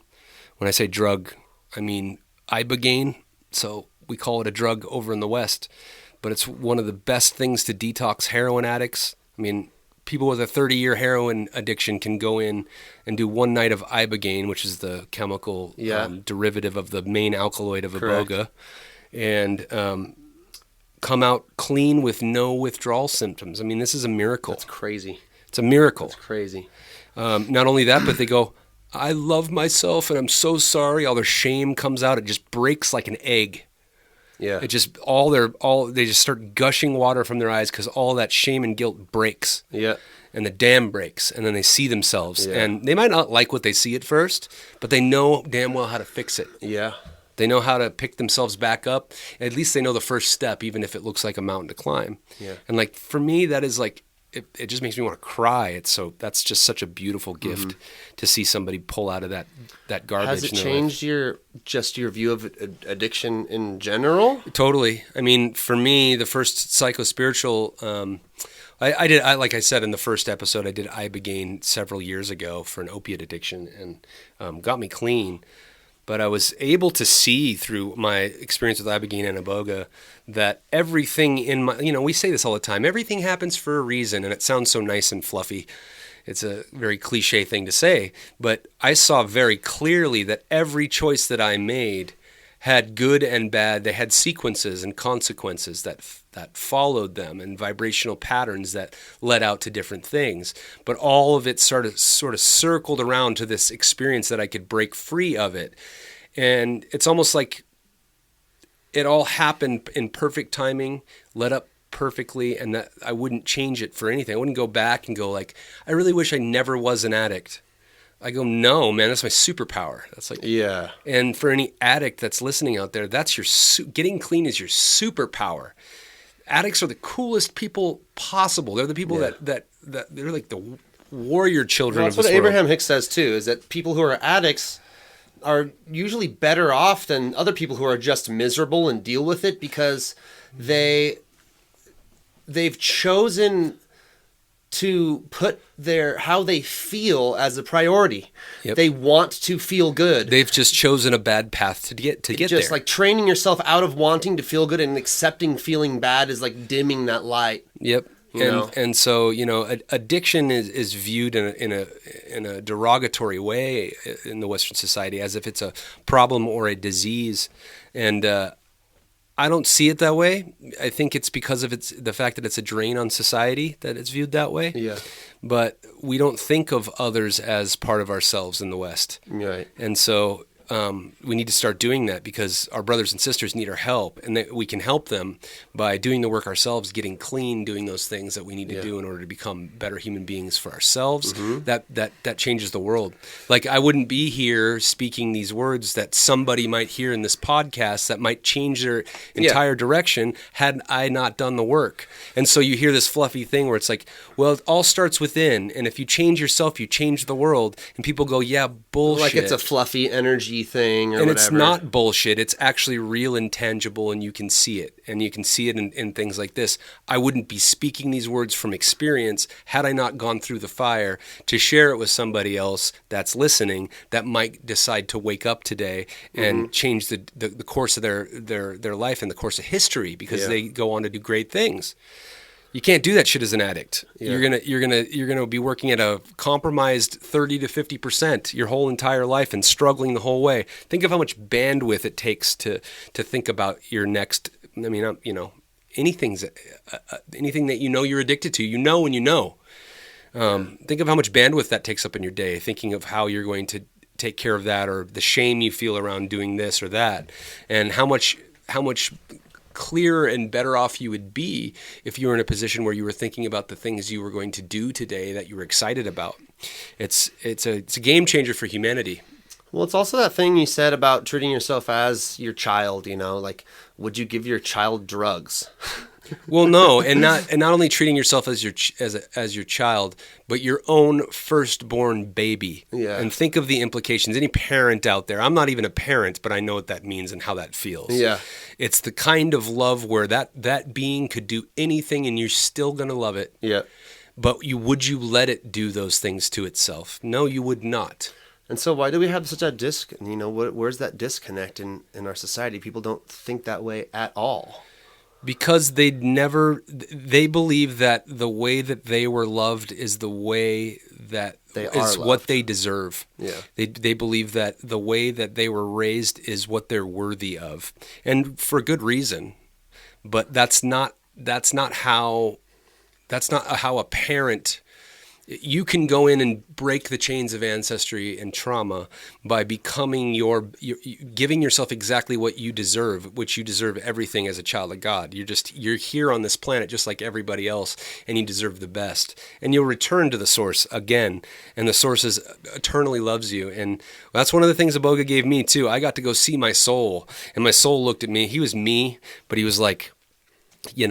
When I say drug, I mean Ibogaine. So we call it a drug over in the West, but it's one of the best things to detox heroin addicts. I mean, people with a 30-year heroin addiction can go in and do one night of Ibogaine, which is the chemical derivative of the main alkaloid of Iboga, and come out clean with no withdrawal symptoms. I mean, this is a miracle. That's crazy. It's a miracle. That's crazy. Not only that, but they go, I love myself and I'm so sorry. All their shame comes out. It just breaks like an egg. Yeah. It just they just start gushing water from their eyes because all that shame and guilt breaks. Yeah. And the dam breaks, and then they see themselves. Yeah. And they might not like what they see at first, but they know damn well how to fix it. Yeah. They know how to pick themselves back up. At least they know the first step, even if it looks like a mountain to climb. Yeah. And like for me, that is like it just makes me want to cry. That's just such a beautiful gift to see somebody pull out of that garbage. Has it in their changed your view of addiction in general? life. Totally. I mean, for me, the first psychospiritual. Like I said in the first episode, I did Ibogaine several years ago for an opiate addiction and got me clean. But I was able to see through my experience with Ibogaine and Iboga that everything in my, we say this all the time, everything happens for a reason, and it sounds so nice and fluffy. It's a very cliche thing to say, but I saw very clearly that every choice that I made had good and bad. They had sequences and consequences that followed them, and vibrational patterns that led out to different things. But all of it sort of circled around to this experience that I could break free of it. And it's almost like it all happened in perfect timing, led up perfectly, and that I wouldn't change it for anything. I wouldn't go back and go like, I really wish I never was an addict. I go, no, man, that's my superpower. That's like, Yeah. And for any addict that's listening out there, that's your getting clean is your superpower. Addicts are the coolest people possible. They're the people that they're like the warrior children That's of this what world. Abraham Hicks says too, is that people who are addicts are usually better off than other people who are just miserable and deal with it because they've chosen to put how they feel as a priority. Yep. They want to feel good. They've just chosen a bad path to get just there. like training yourself out of wanting to feel good and accepting feeling bad is like dimming that light. Yep. And so, addiction is viewed in a derogatory way in the Western society, as if it's a problem or a disease. And I don't see it that way. I think it's because of the fact that it's a drain on society that it's viewed that way. Yeah. But we don't think of others as part of ourselves in the West. Right. And so we need to start doing that, because our brothers and sisters need our help, and that we can help them by doing the work ourselves, getting clean, doing those things that we need to do in order to become better human beings for ourselves. That changes the world. Like, I wouldn't be here speaking these words that somebody might hear in this podcast that might change their entire direction had I not done the work. And so you hear this fluffy thing where it's like, well, it all starts within, and if you change yourself, you change the world. And people go, yeah, bullshit. Like it's a fluffy energy thing or and whatever. It's not bullshit. It's actually real and tangible, and you can see it. And you can see it in things like this. I wouldn't be speaking these words from experience had I not gone through the fire to share it with somebody else that's listening that might decide to wake up today and change the course of their life and the course of history, because they go on to do great things. You can't do that shit as an addict. Yeah. You're gonna be working at a compromised 30 to 50% your whole entire life and struggling the whole way. Think of how much bandwidth it takes to think about your next. I mean, anything that you're addicted to. When you know. Think of how much bandwidth that takes up in your day. Thinking of how you're going to take care of that, or the shame you feel around doing this or that, and how much clearer and better off you would be if you were in a position where you were thinking about the things you were going to do today that you were excited about. It's a game changer for humanity. Well, it's also that thing you said about treating yourself as your child, like, would you give your child drugs? Well, no, and not only treating yourself as your child, but your own firstborn baby. Yeah. And think of the implications. Any parent out there, I'm not even a parent, but I know what that means and how that feels. Yeah. It's the kind of love where that being could do anything and you're still going to love it. Yeah. But would you let it do those things to itself? No, you would not. And so why do we have such a where's that disconnect in our society? People don't think that way at all. Because they believe that the way that they were loved is the way that is what they deserve. Yeah. They believe that the way that they were raised is what they're worthy of. And for good reason. But that's not how a parent. You can go in and break the chains of ancestry and trauma by becoming giving yourself exactly what you deserve, which you deserve everything as a child of God. You're here on this planet just like everybody else, and you deserve the best. And you'll return to the source again, and the source eternally loves you. And that's one of the things Iboga gave me too. I got to go see my soul, and my soul looked at me. He was me, but he was like, he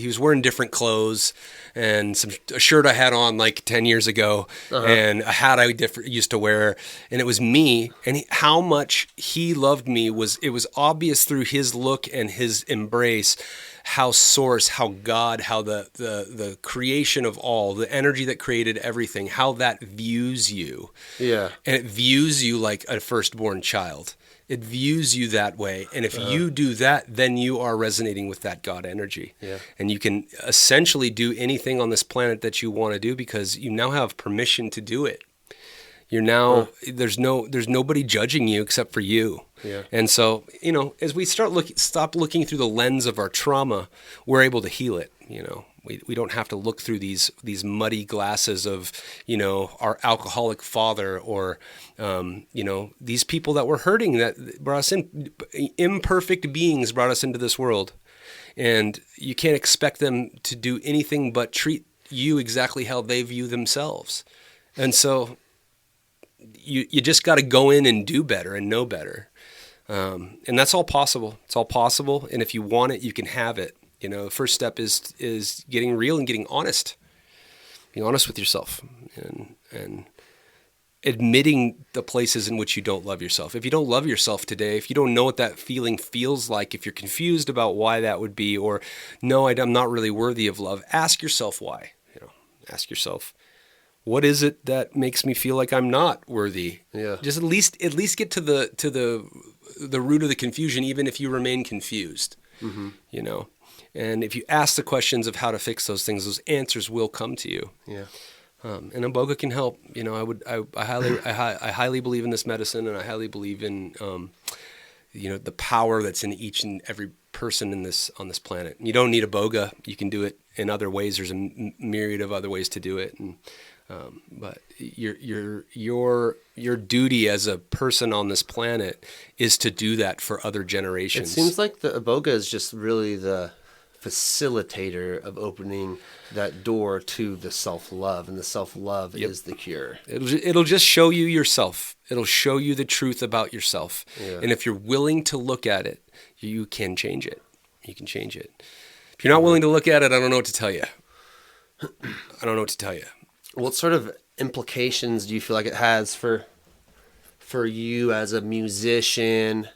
was wearing different clothes and a shirt I had on like 10 years ago and a hat I used to wear, and it was me. And how much he loved me it was obvious through his look and his embrace, how source, how God, how the creation of all, the energy that created everything, how that views you. Yeah. And it views you like a firstborn child. It views you that way. And if you do that, then you are resonating with that God energy. Yeah. And you can essentially do anything on this planet that you want to do because you now have permission to do it. You're now, there's nobody judging you except for you. Yeah. And so, as we stop looking through the lens of our trauma, we're able to heal it. We don't have to look through these muddy glasses of, our alcoholic father or, these people that were hurting that brought us in. Imperfect beings brought us into this world. And you can't expect them to do anything but treat you exactly how they view themselves. And so you just got to go in and do better and know better. And that's all possible. It's all possible. And if you want it, you can have it. The first step is getting real and getting honest. Being honest with yourself and admitting the places in which you don't love yourself. If you don't love yourself today, if you don't know what that feeling feels like, if you're confused about why that would be, or no, I'm not really worthy of love, ask yourself why. Ask yourself, what is it that makes me feel like I'm not worthy? Yeah. Just at least get to the root of the confusion, even if you remain confused. And if you ask the questions of how to fix those things, those answers will come to you. Yeah. And Iboga can help. I highly believe in this medicine, and I highly believe in the power that's in each and every person on this planet. You don't need Iboga. You can do it in other ways. There's a myriad of other ways to do it. And but your duty as a person on this planet is to do that for other generations. It seems like the Iboga is just really the facilitator of opening that door to the self-love, and the self-love is the cure. It'll just show you yourself. It'll show you the truth about yourself. Yeah. And if you're willing to look at it, you can change it. You can change it. If you're not willing to look at it, I don't know what to tell you. What sort of implications do you feel like it has for you as a musician,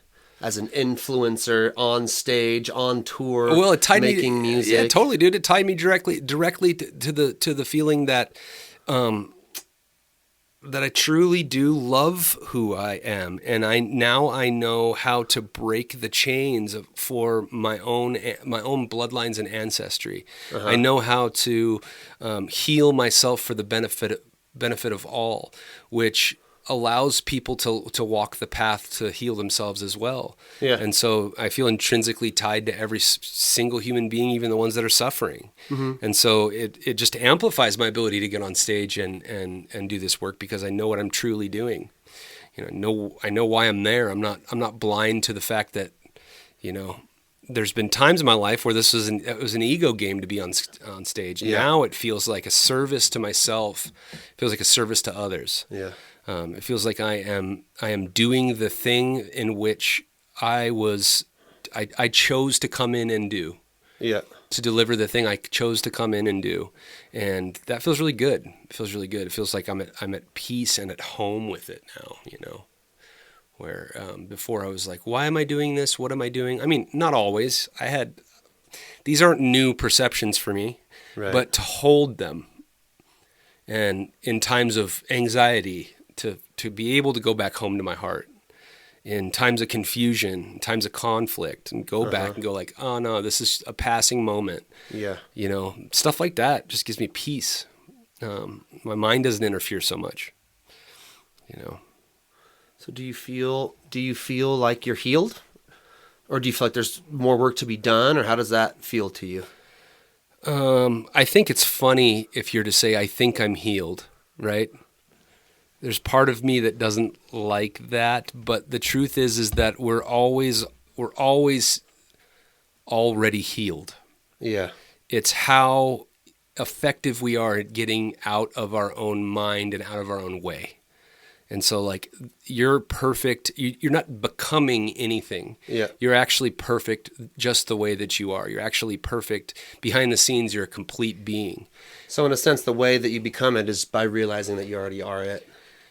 as an influencer, on stage, on tour, well, it tied making music? Yeah, totally, dude. It tied me directly to the feeling that that I truly do love who I am, and I know how to break the chains for my own bloodlines and ancestry. Uh-huh. I know how to heal myself for the benefit of all, which allows people to walk the path to heal themselves as well. Yeah. And so I feel intrinsically tied to every single human being, even the ones that are suffering. Mm-hmm. And so it just amplifies my ability to get on stage and do this work, because I know what I'm truly doing. I know why I'm there. I'm not blind to the fact that, there's been times in my life where it was an ego game to be on stage. Yeah. Now it feels like a service to myself. It feels like a service to others. Yeah. It feels like I am doing the thing in which I chose to come in and do. Yeah. To deliver the thing I chose to come in and do. And that feels really good. It feels really good. It feels like I'm at peace and at home with it now, where before I was like, why am I doing this? What am I doing? I mean, not always. These aren't new perceptions for me, right. But to hold them, and in times of anxiety, to be able to go back home to my heart, in times of confusion, times of conflict, and go back and go like, oh no, this is a passing moment. Yeah. Stuff like that just gives me peace. My mind doesn't interfere so much, So do you feel like you're healed? Or do you feel like there's more work to be done? Or how does that feel to you? I think it's funny if you're to say, I think I'm healed, right? There's part of me that doesn't like that, but the truth is that we're always already healed. Yeah. It's how effective we are at getting out of our own mind and out of our own way. And so, like, you're perfect. You're not becoming anything. Yeah. You're actually perfect just the way that you are. You're actually perfect. Behind the scenes, you're a complete being. So in a sense, the way that you become it is by realizing that you already are it.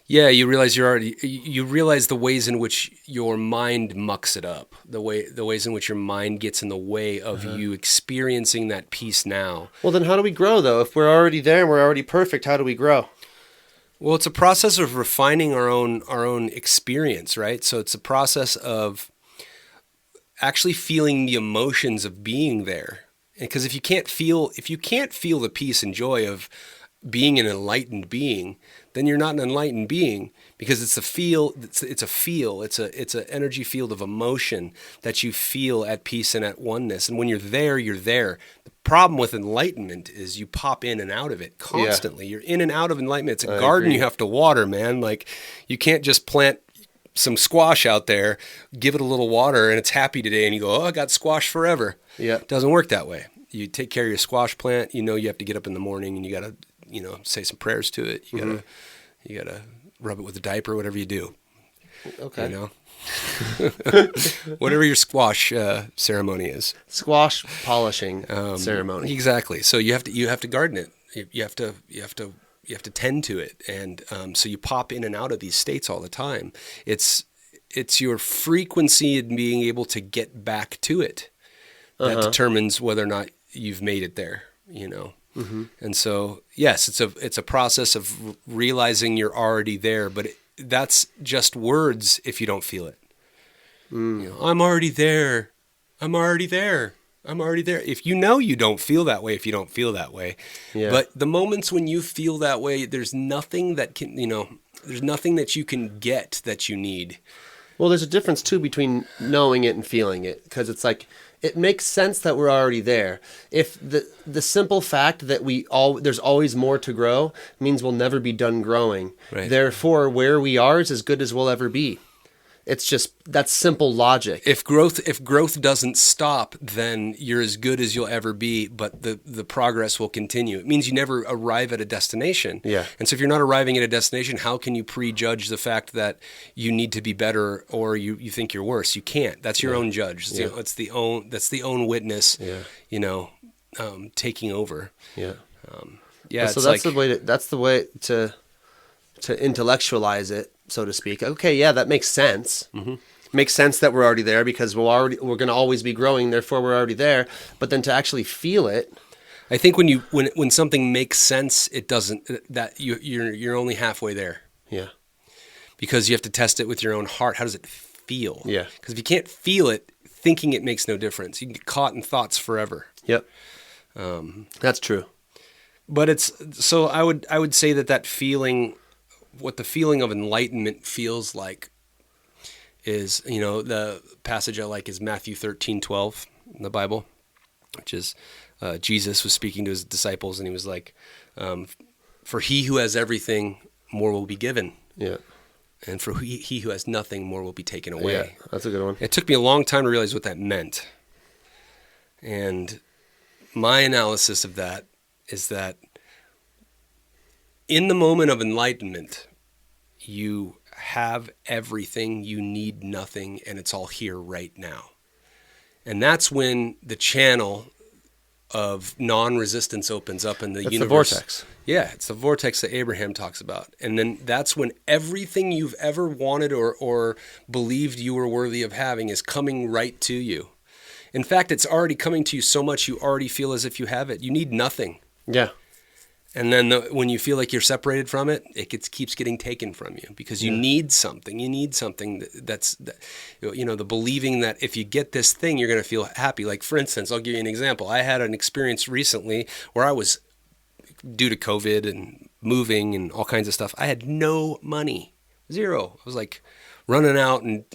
Yeah, you realize you realize the ways in which your mind mucks it up, the ways in which your mind gets in the way of you experiencing that peace now. Well, then how do we grow, though? If we're already there and we're already perfect, how do we grow? Well, it's a process of refining our own experience, right? So it's a process of actually feeling the emotions of being there. Because if you can't feel the peace and joy of being an enlightened being, then you're not an enlightened being, because it's an energy field of emotion that you feel at peace and at oneness. And when you're there, you're there. The problem with enlightenment is you pop in and out of it constantly. Yeah. You're in and out of enlightenment. It's a garden you have to water, man. Like, you can't just plant some squash out there, give it a little water, and it's happy today, and you go, oh, I got squash forever. Yeah. It doesn't work that way. You take care of your squash plant, you have to get up in the morning and you got to say some prayers to it. You gotta rub it with a diaper, whatever you do. Okay. Whatever your squash ceremony is. Squash polishing ceremony. Exactly. So you have to garden it. You have tend to it, and so you pop in and out of these states all the time. It's your frequency in being able to get back to it that determines whether or not you've made it there. And so yes, it's a process of realizing you're already there, but that's just words if you don't feel it. I'm already there. I'm already there. I'm already there. If you don't feel that way, if you don't feel that way. Yeah. But the moments when you feel that way, there's nothing that can, there's nothing that you can get that you need. Well, there's a difference too between knowing it and feeling it, because it's like, it makes sense that we're already there. If the simple fact that there's always more to grow means we'll never be done growing. Right. Therefore, where we are is as good as we'll ever be. It's just, that's simple logic. If growth doesn't stop, then you're as good as you'll ever be, but the progress will continue. It means you never arrive at a destination. Yeah. And so if you're not arriving at a destination, how can you prejudge the fact that you need to be better or you think you're worse? You can't. That's your own judge. That's the own witness. Yeah. Taking over. Yeah. So that's the way to intellectualize it, so to speak. Okay, yeah, that makes sense. Mm-hmm. Makes sense that we're already there because we're going to always be growing. Therefore, we're already there. But then to actually feel it, I think when something makes sense, it doesn't. That you're only halfway there. Yeah. Because you have to test it with your own heart. How does it feel? Yeah. Because if you can't feel it, thinking it makes no difference. You can get caught in thoughts forever. Yep. That's true. But so I would say that feeling. What the feeling of enlightenment feels like is, the passage I like is Matthew 13:12 in the Bible, which is Jesus was speaking to his disciples and he was like, for he who has everything, more will be given. Yeah. And for he who has nothing, more will be taken away. Yeah, that's a good one. It took me a long time to realize what that meant. And my analysis of that is that in the moment of enlightenment, you have everything, you need nothing, and it's all here right now. And that's when the channel of non-resistance opens up in the universe. The vortex. Yeah, it's the vortex that Abraham talks about. And then that's when everything you've ever wanted or believed you were worthy of having is coming right to you. In fact, it's already coming to you so much you already feel as if you have it. You need nothing. Yeah. And then when you feel like you're separated from it, keeps getting taken from you because you need something. You need something that's the believing that if you get this thing, you're going to feel happy. Like, for instance, I'll give you an example. I had an experience recently where I was, due to COVID and moving and all kinds of stuff, I had no money. Zero. I was like running out and,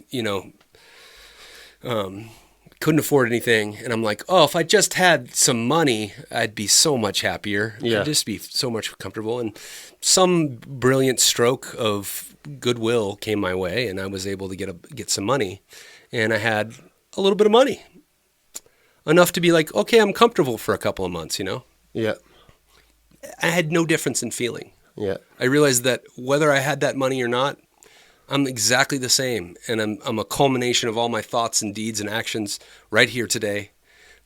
couldn't afford anything. And I'm like, oh, if I just had some money, I'd be so much happier. Yeah. I'd just be so much comfortable. And some brilliant stroke of goodwill came my way and I was able to get some money. And I had a little bit of money. Enough to be like, okay, I'm comfortable for a couple of months, Yeah. I had no difference in feeling. Yeah. I realized that whether I had that money or not, I'm exactly the same, and I'm a culmination of all my thoughts and deeds and actions right here today.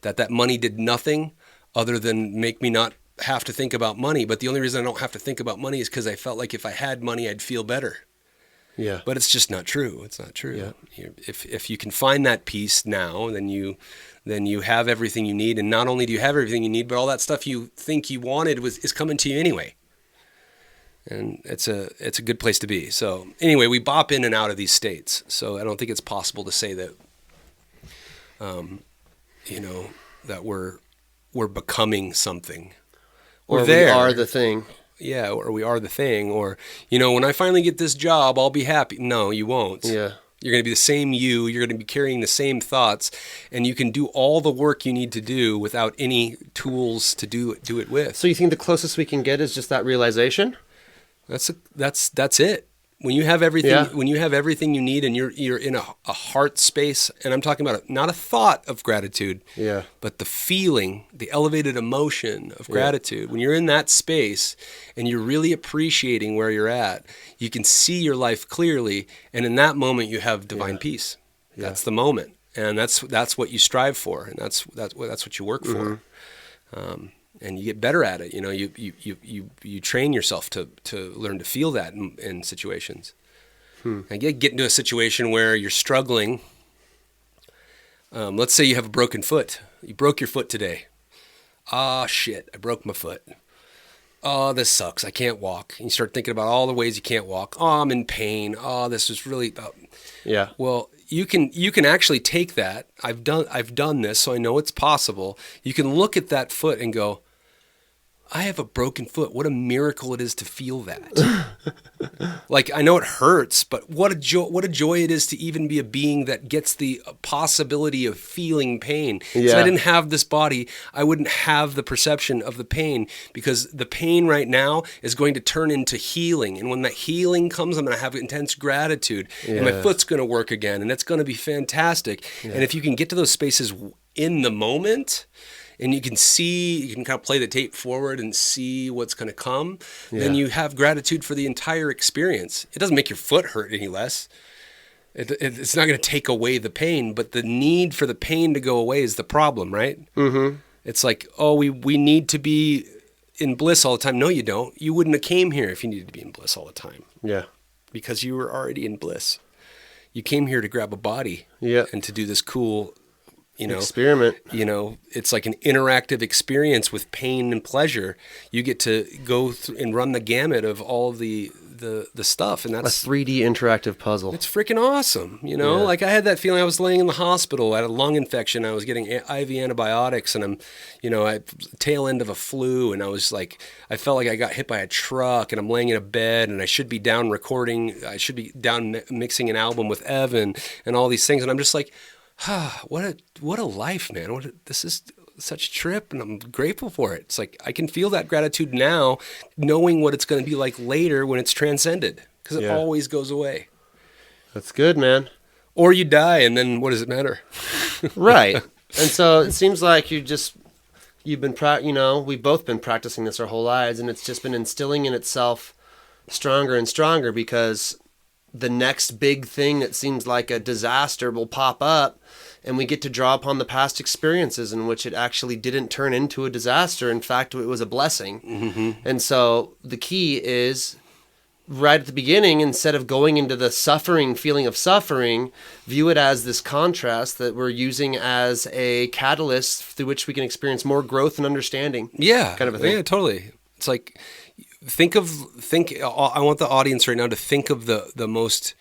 That money did nothing other than make me not have to think about money. But the only reason I don't have to think about money is because I felt like if I had money, I'd feel better. Yeah. But it's just not true. It's not true. Yeah. If you can find that peace now, then you have everything you need, and not only do you have everything you need, but all that stuff you think you wanted is coming to you anyway. And it's a good place to be. So anyway, we bop in and out of these states. So I don't think it's possible to say that, that we're becoming something. Or we are the thing. Yeah, or we are the thing. Or, when I finally get this job, I'll be happy. No, you won't. Yeah. You're going to be the same you. You're going to be carrying the same thoughts. And you can do all the work you need to do without any tools to do it with. So you think the closest we can get is just that realization? That's it. When you have everything, you need, and you're in a heart space, and I'm talking about not a thought of gratitude, but the feeling, the elevated emotion of gratitude. When you're in that space and you're really appreciating where you're at, you can see your life clearly, and in that moment you have divine peace. That's the moment, and that's what you strive for, and that's what you work for. and you get better at it. You know, you train yourself to learn to feel that in situations. And get into a situation where you're struggling. Let's say you have a broken foot. You broke your foot today. Ah, shit, I broke my foot. Oh, this sucks. I can't walk. And you start thinking about all the ways you can't walk. Oh, I'm in pain. Oh, this is really... Yeah. Well, you can actually take that. I've done this, so I know it's possible. You can look at that foot and go, I have a broken foot. What a miracle it is to feel that. Like, I know it hurts, but what a joy it is to even be a being that gets the possibility of feeling pain. Yeah. So I didn't have this body, I wouldn't have the perception of the pain, because the pain right now is going to turn into healing. And when that healing comes, I'm going to have intense gratitude. Yeah. And my foot's going to work again, and that's going to be fantastic. Yeah. And if you can get to those spaces in the moment, and you can kind of play the tape forward and see what's going to come, then you have gratitude for the entire experience. It doesn't make your foot hurt any less. It's not going to take away the pain, but the need for the pain to go away is the problem, right? Mm-hmm. It's like, oh, we need to be in bliss all the time. No, you don't. You wouldn't have came here if you needed to be in bliss all the time. Yeah. Because you were already in bliss. You came here to grab a body and to do this cool... experiment. It's like an interactive experience with pain and pleasure. You get to go through and run the gamut of all the stuff, and that's a 3D interactive puzzle. It's freaking awesome. Like I had that feeling. I was laying in the hospital. I had a lung infection. I was getting IV antibiotics, and I'm, at tail end of a flu, and I was like, I felt like I got hit by a truck, and I'm laying in a bed, and I should be down recording. I should be down mixing an album with Evan and all these things, and I'm just like, what a life, man. This is such a trip, and I'm grateful for it. It's like I can feel that gratitude now, knowing what it's going to be like later when it's transcended, because it always goes away. That's good, man. Or you die, and then what does it matter? Right. And so it seems like we've both been practicing this our whole lives, and it's just been instilling in itself stronger and stronger, because the next big thing that seems like a disaster will pop up, and we get to draw upon the past experiences in which it actually didn't turn into a disaster. In fact, it was a blessing. Mm-hmm. And so the key is right at the beginning, instead of going into the feeling of suffering, view it as this contrast that we're using as a catalyst through which we can experience more growth and understanding. Yeah. Kind of a thing. Yeah, totally. It's like, I want the audience right now to think of the most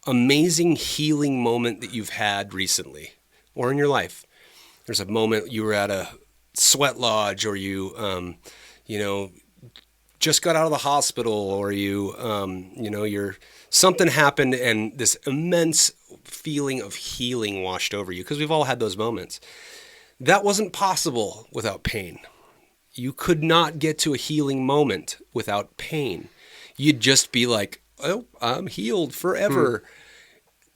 amazing healing moment that you've had recently or in your life. There's a moment you were at a sweat lodge, or you just got out of the hospital, or something happened and this immense feeling of healing washed over you, because we've all had those moments. That wasn't possible without pain. You could not get to a healing moment without pain. You'd just be like, oh, I'm healed forever.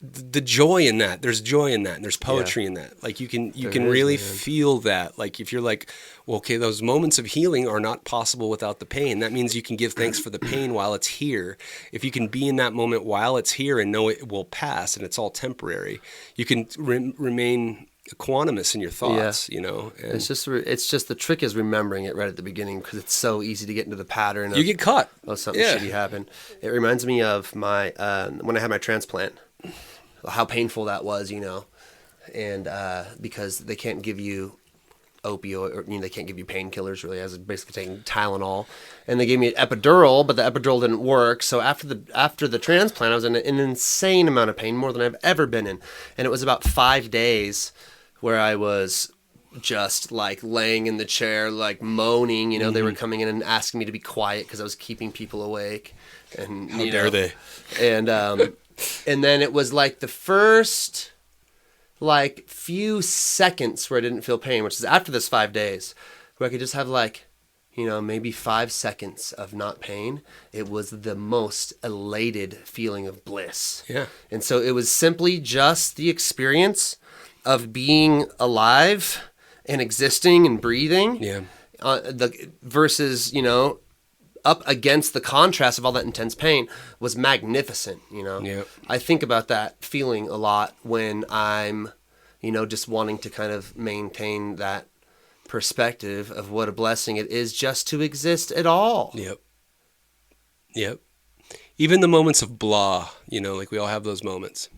The joy in that, there's joy in that, and there's poetry in that. Like you can really feel that. Like if you're like, well, okay, those moments of healing are not possible without the pain. That means you can give thanks for the pain while it's here. If you can be in that moment while it's here and know it will pass and it's all temporary, you can remain equanimous in your thoughts, And it's just the trick is remembering it right at the beginning, because it's so easy to get into the pattern. You get caught. Oh, something shitty happened. It reminds me of my when I had my transplant, how painful that was, and because they can't give you opioid, or they can't give you painkillers really. I was basically taking Tylenol, and they gave me an epidural, but the epidural didn't work. So after the transplant, I was in an insane amount of pain, more than I've ever been in, and it was about 5 days where I was just like laying in the chair, like moaning. They were coming in and asking me to be quiet because I was keeping people awake. And how dare they? And and then it was like the first few seconds where I didn't feel pain, which is after this 5 days, where I could just have maybe 5 seconds of not pain. It was the most elated feeling of bliss. Yeah. And so it was simply just the experience of being alive and existing and breathing. Yeah. Versus, up against the contrast of all that intense pain was magnificent, Yep. I think about that feeling a lot when I'm, just wanting to kind of maintain that perspective of what a blessing it is just to exist at all. Yep. Even the moments of blah, like we all have those moments.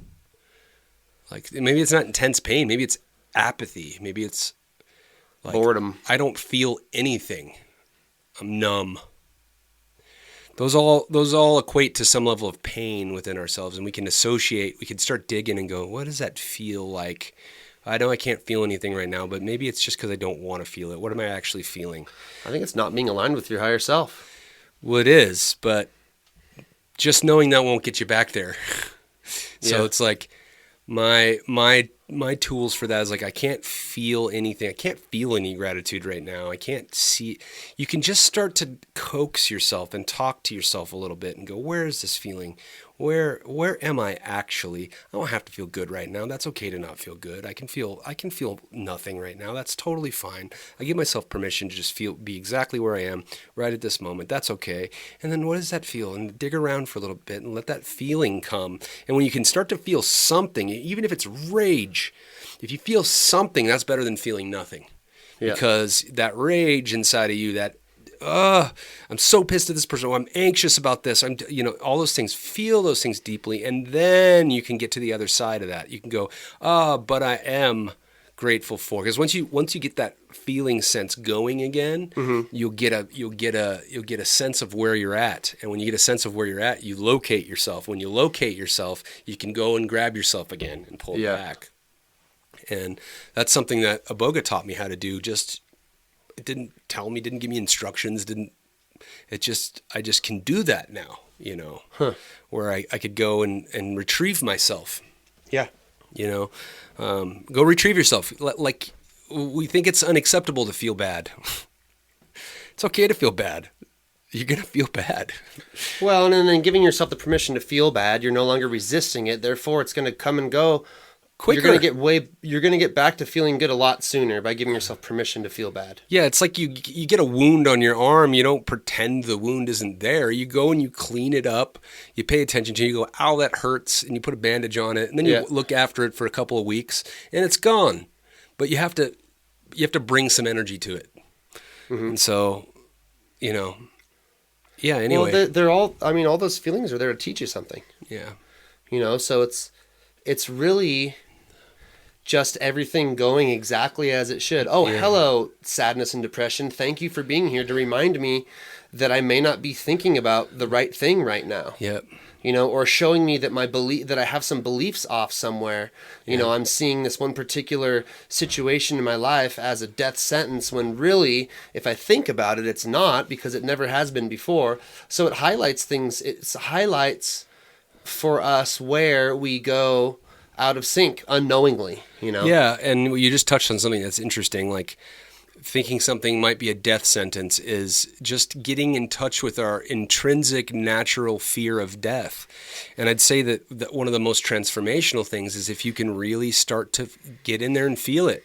Like maybe it's not intense pain. Maybe it's apathy. Maybe it's like, boredom. I don't feel anything. I'm numb. Those all equate to some level of pain within ourselves, and we can start digging and go, what does that feel like? I know I can't feel anything right now, but maybe it's just because I don't want to feel it. What am I actually feeling? I think it's not being aligned with your higher self. Well, it is, but just knowing that won't get you back there. So it's like my tools for that is like, I can't feel anything. I can't feel any gratitude right now. I can't see. You can just start to coax yourself and talk to yourself a little bit and go, where is this feeling? Where am I actually? I don't have to feel good right now. That's okay to not feel good. I can feel nothing right now. That's totally fine. I give myself permission to just be exactly where I am right at this moment. That's okay. And then what does that feel? And dig around for a little bit and let that feeling come. And when you can start to feel something, even if it's rage, if you feel something, that's better than feeling nothing. Yeah. Because that rage inside of you, that I'm so pissed at this person. I'm anxious about this. All those things, feel those things deeply. And then you can get to the other side of that. You can go, but I am grateful for, because once you get that feeling sense going again, you'll get a sense of where you're at. And when you get a sense of where you're at, you locate yourself. When you locate yourself, you can go and grab yourself again and pull it back. And that's something that Iboga taught me how to do. It didn't tell me, didn't give me instructions, I just can do that now, where I could go and retrieve myself. Yeah. Go retrieve yourself. Like, we think it's unacceptable to feel bad. It's okay to feel bad. You're going to feel bad. Well, and then giving yourself the permission to feel bad, you're no longer resisting it. Therefore, it's going to come and go quicker. You're going to get back to feeling good a lot sooner by giving yourself permission to feel bad. Yeah, it's like you get a wound on your arm. You don't pretend the wound isn't there. You go and you clean it up. You pay attention to it. You go, ow, that hurts, and you put a bandage on it, and then you look after it for a couple of weeks, and it's gone. But you have to bring some energy to it. And so, anyway. Well, they're all, all those feelings are there to teach you something. Yeah. So it's really just everything going exactly as it should. Hello, sadness and depression. Thank you for being here to remind me that I may not be thinking about the right thing right now. Yep. Or showing me that that I have some beliefs off somewhere. I'm seeing this one particular situation in my life as a death sentence when really, if I think about it, it's not, because it never has been before. So it highlights things. It highlights for us where we go out of sync unknowingly, Yeah, and you just touched on something that's interesting. Like, thinking something might be a death sentence is just getting in touch with our intrinsic natural fear of death. And I'd say that one of the most transformational things is if you can really start to get in there and feel it.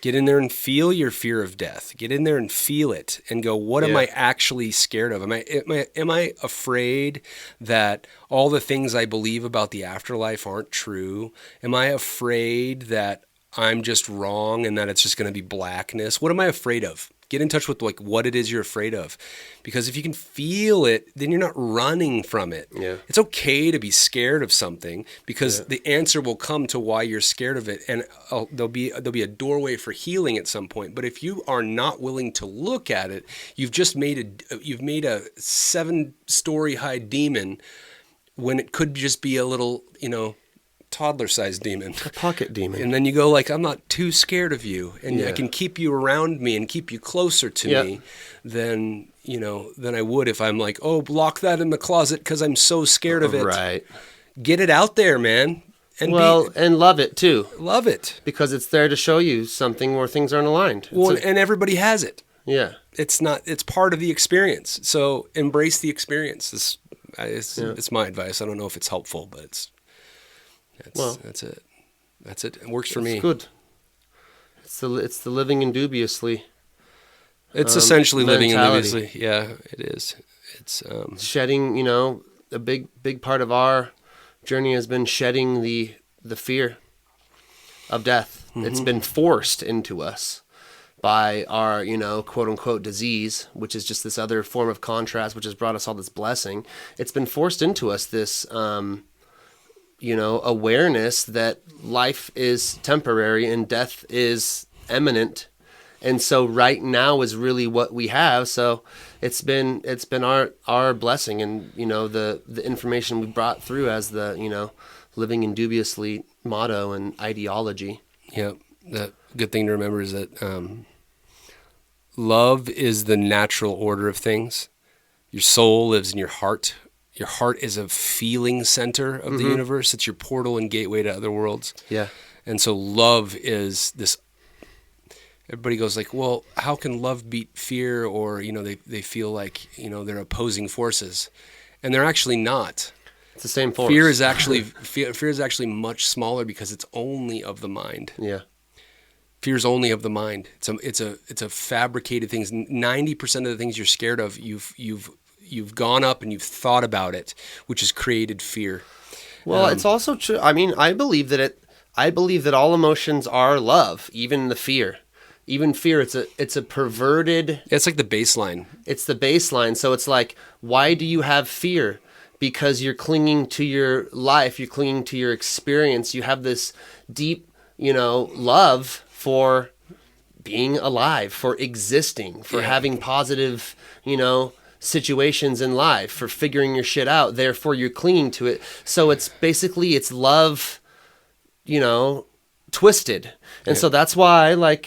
Get in there and feel your fear of death. Get in there and feel it and go, what am I actually scared of? Am I afraid that all the things I believe about the afterlife aren't true? Am I afraid that I'm just wrong and that it's just going to be blackness? What am I afraid of? Get in touch with what it is you're afraid of. Because if you can feel it, then you're not running from it. Yeah. It's okay to be scared of something, because the answer will come to why you're scared of it. And there'll be a doorway for healing at some point. But if you are not willing to look at it, you've made a 7-story high demon when it could just be a little, toddler-sized demon. A pocket demon. And then you go I'm not too scared of you, and I can keep you around me and keep you closer to me than I would if I'm lock that in the closet because I'm so scared of it. Right. Get it out there, man. And and love it too. Love it. Because it's there to show you something where things aren't aligned. And everybody has it. Yeah. It's part of the experience. So embrace the experience. It's my advice. I don't know if it's helpful, but that's it. That's it. It works for me. It's good. It's the living indubiously. It's essentially living mentality. indubiously. Yeah, it is. It's shedding. A big part of our journey has been shedding the fear of death. Mm-hmm. It's been forced into us by our, quote unquote disease, which is just this other form of contrast, which has brought us all this blessing. It's been forced into us this, awareness that life is temporary and death is imminent. And so right now is really what we have. So it's been our blessing, and the information we brought through as the living indubiously motto and ideology. Yeah, the good thing to remember is that love is the natural order of things. Your soul lives in your heart. Your heart is a feeling center of the universe. It's your portal and gateway to other worlds. Yeah, and so love is this. Everybody goes like, well, how can love beat fear? Or, they feel like, they're opposing forces, and they're actually not. it's the same force. Fear is actually much smaller because it's only of the mind. Yeah. Fear is only of the mind. It's a fabricated thing. 90% of the things you're scared of, you've gone up and you've thought about it, which has created fear. Well, it's also true. I mean, I believe that all emotions are love, even the fear. Even fear, it's a perverted. It's like the baseline. It's the baseline. So it's like, why do you have fear? Because you're clinging to your life. You're clinging to your experience. You have this deep, love for being alive, for existing, for having positive, situations in life, for figuring your shit out. Therefore, you're clinging to it. So it's love, twisted. And so that's why,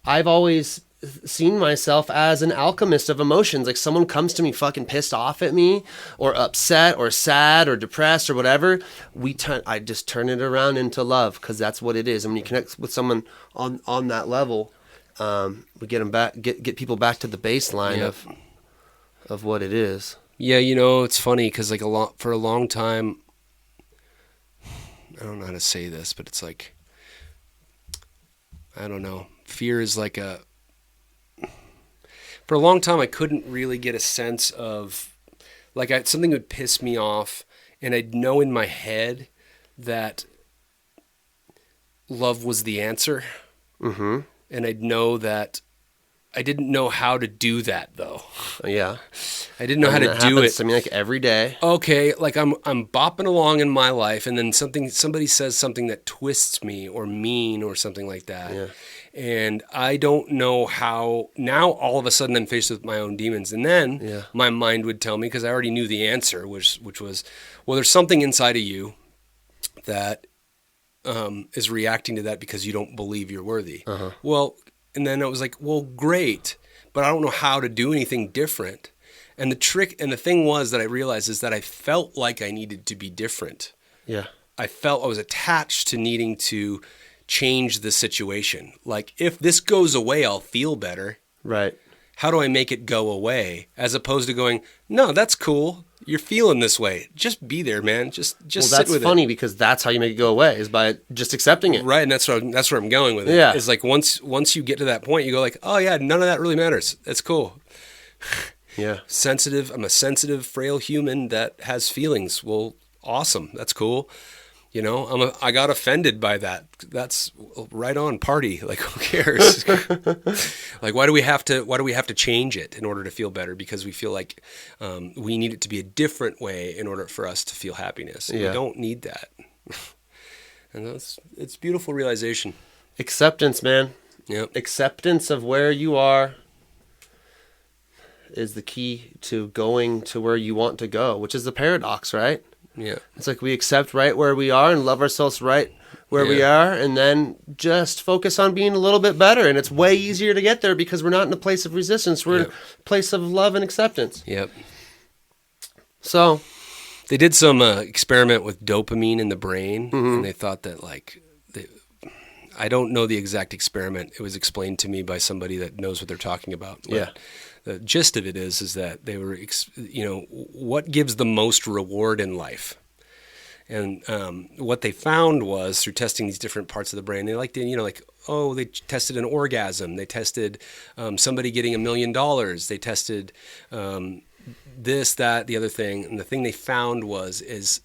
I've always seen myself as an alchemist of emotions. Like, someone comes to me fucking pissed off at me, or upset, or sad, or depressed, or whatever. I just turn it around into love, because that's what it is. And when you connect with someone on that level, we get them back, get people back to the baseline of what it is. Yeah, it's funny because for a long time, I don't know how to say this, but it's like, I don't know. Fear is like for a long time, I couldn't really get a sense of, something would piss me off, and I'd know in my head that love was the answer. Mm-hmm. And I'd know that I didn't know how to do that, though. Yeah. I didn't know how to do it. I mean, every day. Okay, I'm bopping along in my life, and then somebody says something that twists me or mean or something like that. Yeah. And I don't know how. Now all of a sudden I'm faced with my own demons, and then my mind would tell me, because I already knew the answer, which was, well, there's something inside of you that is reacting to that because you don't believe you're worthy. Uh-huh. Well, and then I was like, well, great, but I don't know how to do anything different. And the trick and the thing was that I realized is that I felt like I needed to be different. Yeah. I felt I was attached to needing to change the situation. Like, if this goes away, I'll feel better. Right. How do I make it go away? As opposed to going, no, that's cool. You're feeling this way. Just be there, man. Just sit with it. Well, that's funny, because that's how you make it go away, is by just accepting it. Right, and that's where I'm going with it. Yeah. It's like once you get to that point, you go like, oh yeah, none of that really matters. That's cool. Yeah. Sensitive. I'm a sensitive, frail human that has feelings. Well, awesome. That's cool. I got offended by that. That's right on, party. Like, who cares? Like, why do we have to change it in order to feel better? Because we feel like we need it to be a different way in order for us to feel happiness. Yeah. We don't need that. And it's beautiful realization. Acceptance, man. Yep. Acceptance of where you are is the key to going to where you want to go, which is the paradox, right? Yeah. It's like we accept right where we are and love ourselves right where we are, and then just focus on being a little bit better. And it's way easier to get there because we're not in a place of resistance. We're in a place of love and acceptance. Yep. So they did some experiment with dopamine in the brain, and they thought that I don't know the exact experiment. It was explained to me by somebody that knows what they're talking about. But the gist of it is that they were, what gives the most reward in life? And what they found was, through testing these different parts of the brain, they they tested an orgasm. They tested somebody getting $1 million. They tested this, that, the other thing. And the thing they found is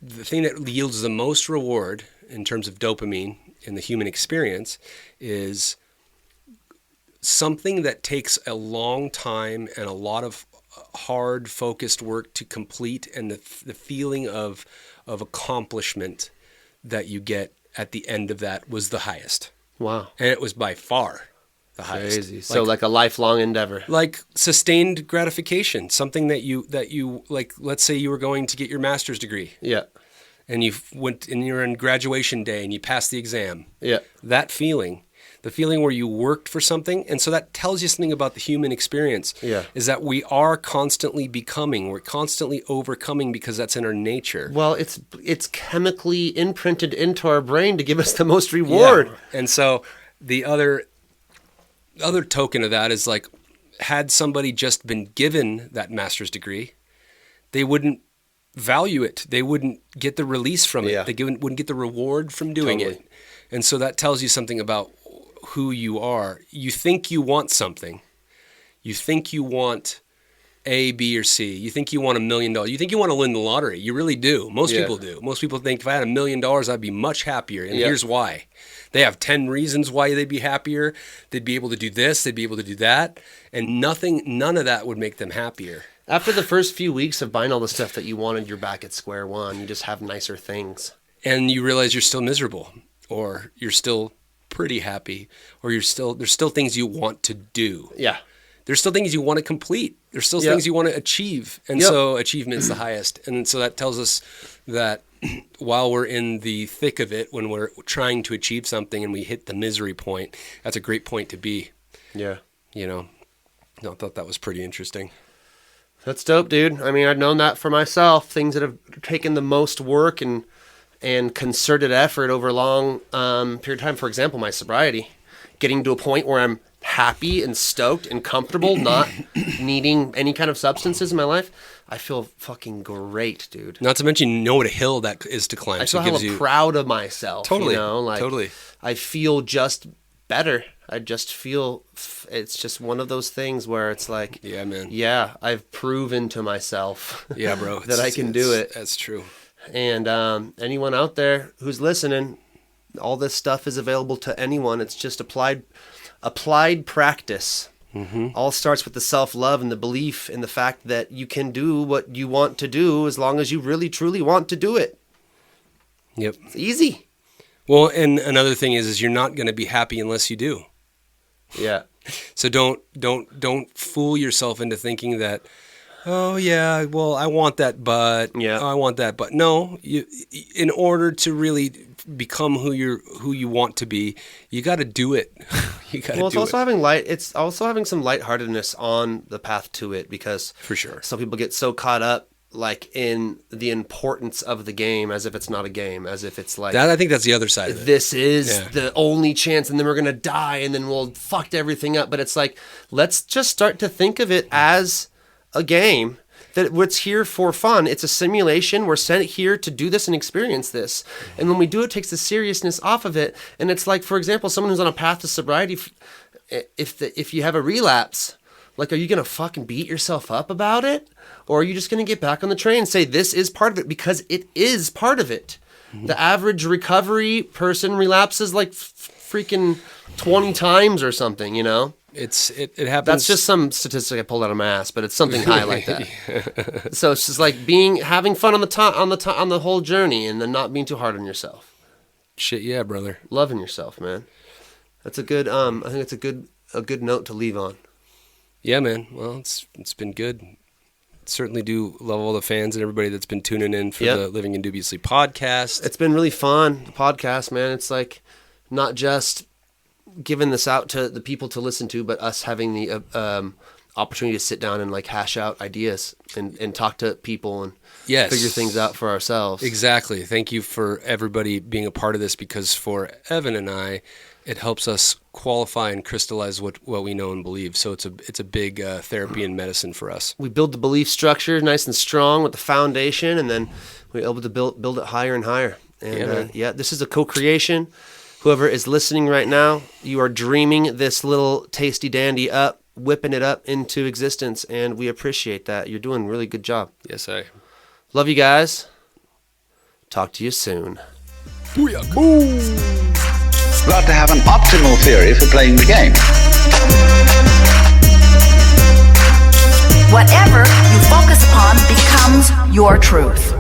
the thing that yields the most reward in terms of dopamine in the human experience is something that takes a long time and a lot of hard, focused work to complete, and the feeling of accomplishment that you get at the end of that was the highest. Wow. And it was by far the highest. Crazy. So like a lifelong endeavor. Like sustained gratification, something that you like, let's say you were going to get your master's degree. Yeah. And you went and you're in graduation day and you passed the exam. Yeah. That feeling, the feeling where you worked for something. And so that tells you something about the human experience. Yeah. Is that we are constantly becoming, we're constantly overcoming, because that's in our nature. Well, it's chemically imprinted into our brain to give us the most reward. Yeah. And so the other token of that is like, had somebody just been given that master's degree, they wouldn't value it. They wouldn't get the release from it. Yeah. They wouldn't get the reward from doing it. And so that tells you something about who you are. You think you want something. You think you want A, B, or C. You think you want $1 million. You think you want to win the lottery. You really do. Most people do. Most people think if I had $1 million, I'd be much happier. And here's why. They have 10 reasons why they'd be happier. They'd be able to do this. They'd be able to do that. And none of that would make them happier. After the first few weeks of buying all the stuff that you wanted, you're back at square one. You just have nicer things. And you realize you're still miserable, or you're still pretty happy, or there's still things you want to do. Yeah. There's still things you want to complete. There's still things you want to achieve. And so achievement's the highest. And so that tells us that while we're in the thick of it, when we're trying to achieve something and we hit the misery point, that's a great point to be. Yeah. You know, I thought that was pretty interesting. That's dope, dude. I mean, I've known that for myself. Things that have taken the most work and concerted effort over a long period of time. For example, my sobriety. Getting to a point where I'm happy and stoked and comfortable, not needing any kind of substances in my life. I feel fucking great, dude. Not to mention, you know what a hill that is to climb. I feel hella proud of myself. Totally. You know? Like, totally. I feel just better. I just feel it's just one of those things where it's like, yeah, man. Yeah, I've proven to myself yeah, bro, that I can do it. That's true. And anyone out there who's listening, all this stuff is available to anyone. It's just applied practice. Mm-hmm. All starts with the self-love and the belief in the fact that you can do what you want to do as long as you really, truly want to do it. Yep. It's easy. Well, and another thing is you're not going to be happy unless you do. Yeah. So don't fool yourself into thinking that, oh yeah, well I want that, but I want that, but no. In order to really become who you want to be, you got to do it. You got to do it. It's also having some lightheartedness on the path to it, because for sure some people get so caught up like in the importance of the game as if it's not a game, as if it's like that. I think that's the other side of it. This is the only chance, and then we're gonna die, and then we'll fucked everything up. But it's like, let's just start to think of it as a game. That it's here for fun. It's a simulation. We're sent here to do this and experience this. And when we do it, takes the seriousness off of it. And it's like, for example, someone who's on a path to sobriety, if you have a relapse, like, are you going to fucking beat yourself up about it? Or are you just going to get back on the train and say, this is part of it, because it is part of it. Mm-hmm. The average recovery person relapses like freaking 20 times or something, you know? It happens. That's just some statistic I pulled out of my ass, but it's something high like that. So it's just like having fun on the whole journey, and then not being too hard on yourself. Shit, yeah, brother. Loving yourself, man. That's a good. I think it's a good note to leave on. Yeah, man. Well, it's been good. Certainly do love all the fans and everybody that's been tuning in for the Living Indubiously podcast. It's been really fun, the podcast, man. It's like not just giving this out to the people to listen to, but us having the opportunity to sit down and like hash out ideas and talk to people and figure things out for ourselves. Exactly. Thank you for everybody being a part of this, because for Evan and I, it helps us qualify and crystallize what we know and believe. So it's a big therapy and medicine for us. We build the belief structure nice and strong with the foundation, and then we're able to build it higher and higher. And this is a co-creation. Whoever is listening right now, you are dreaming this little tasty dandy up, whipping it up into existence, and we appreciate that. You're doing a really good job. Yes, I love you guys. Talk to you soon. We ought to have an optimal theory for playing the game. Whatever you focus upon becomes your truth.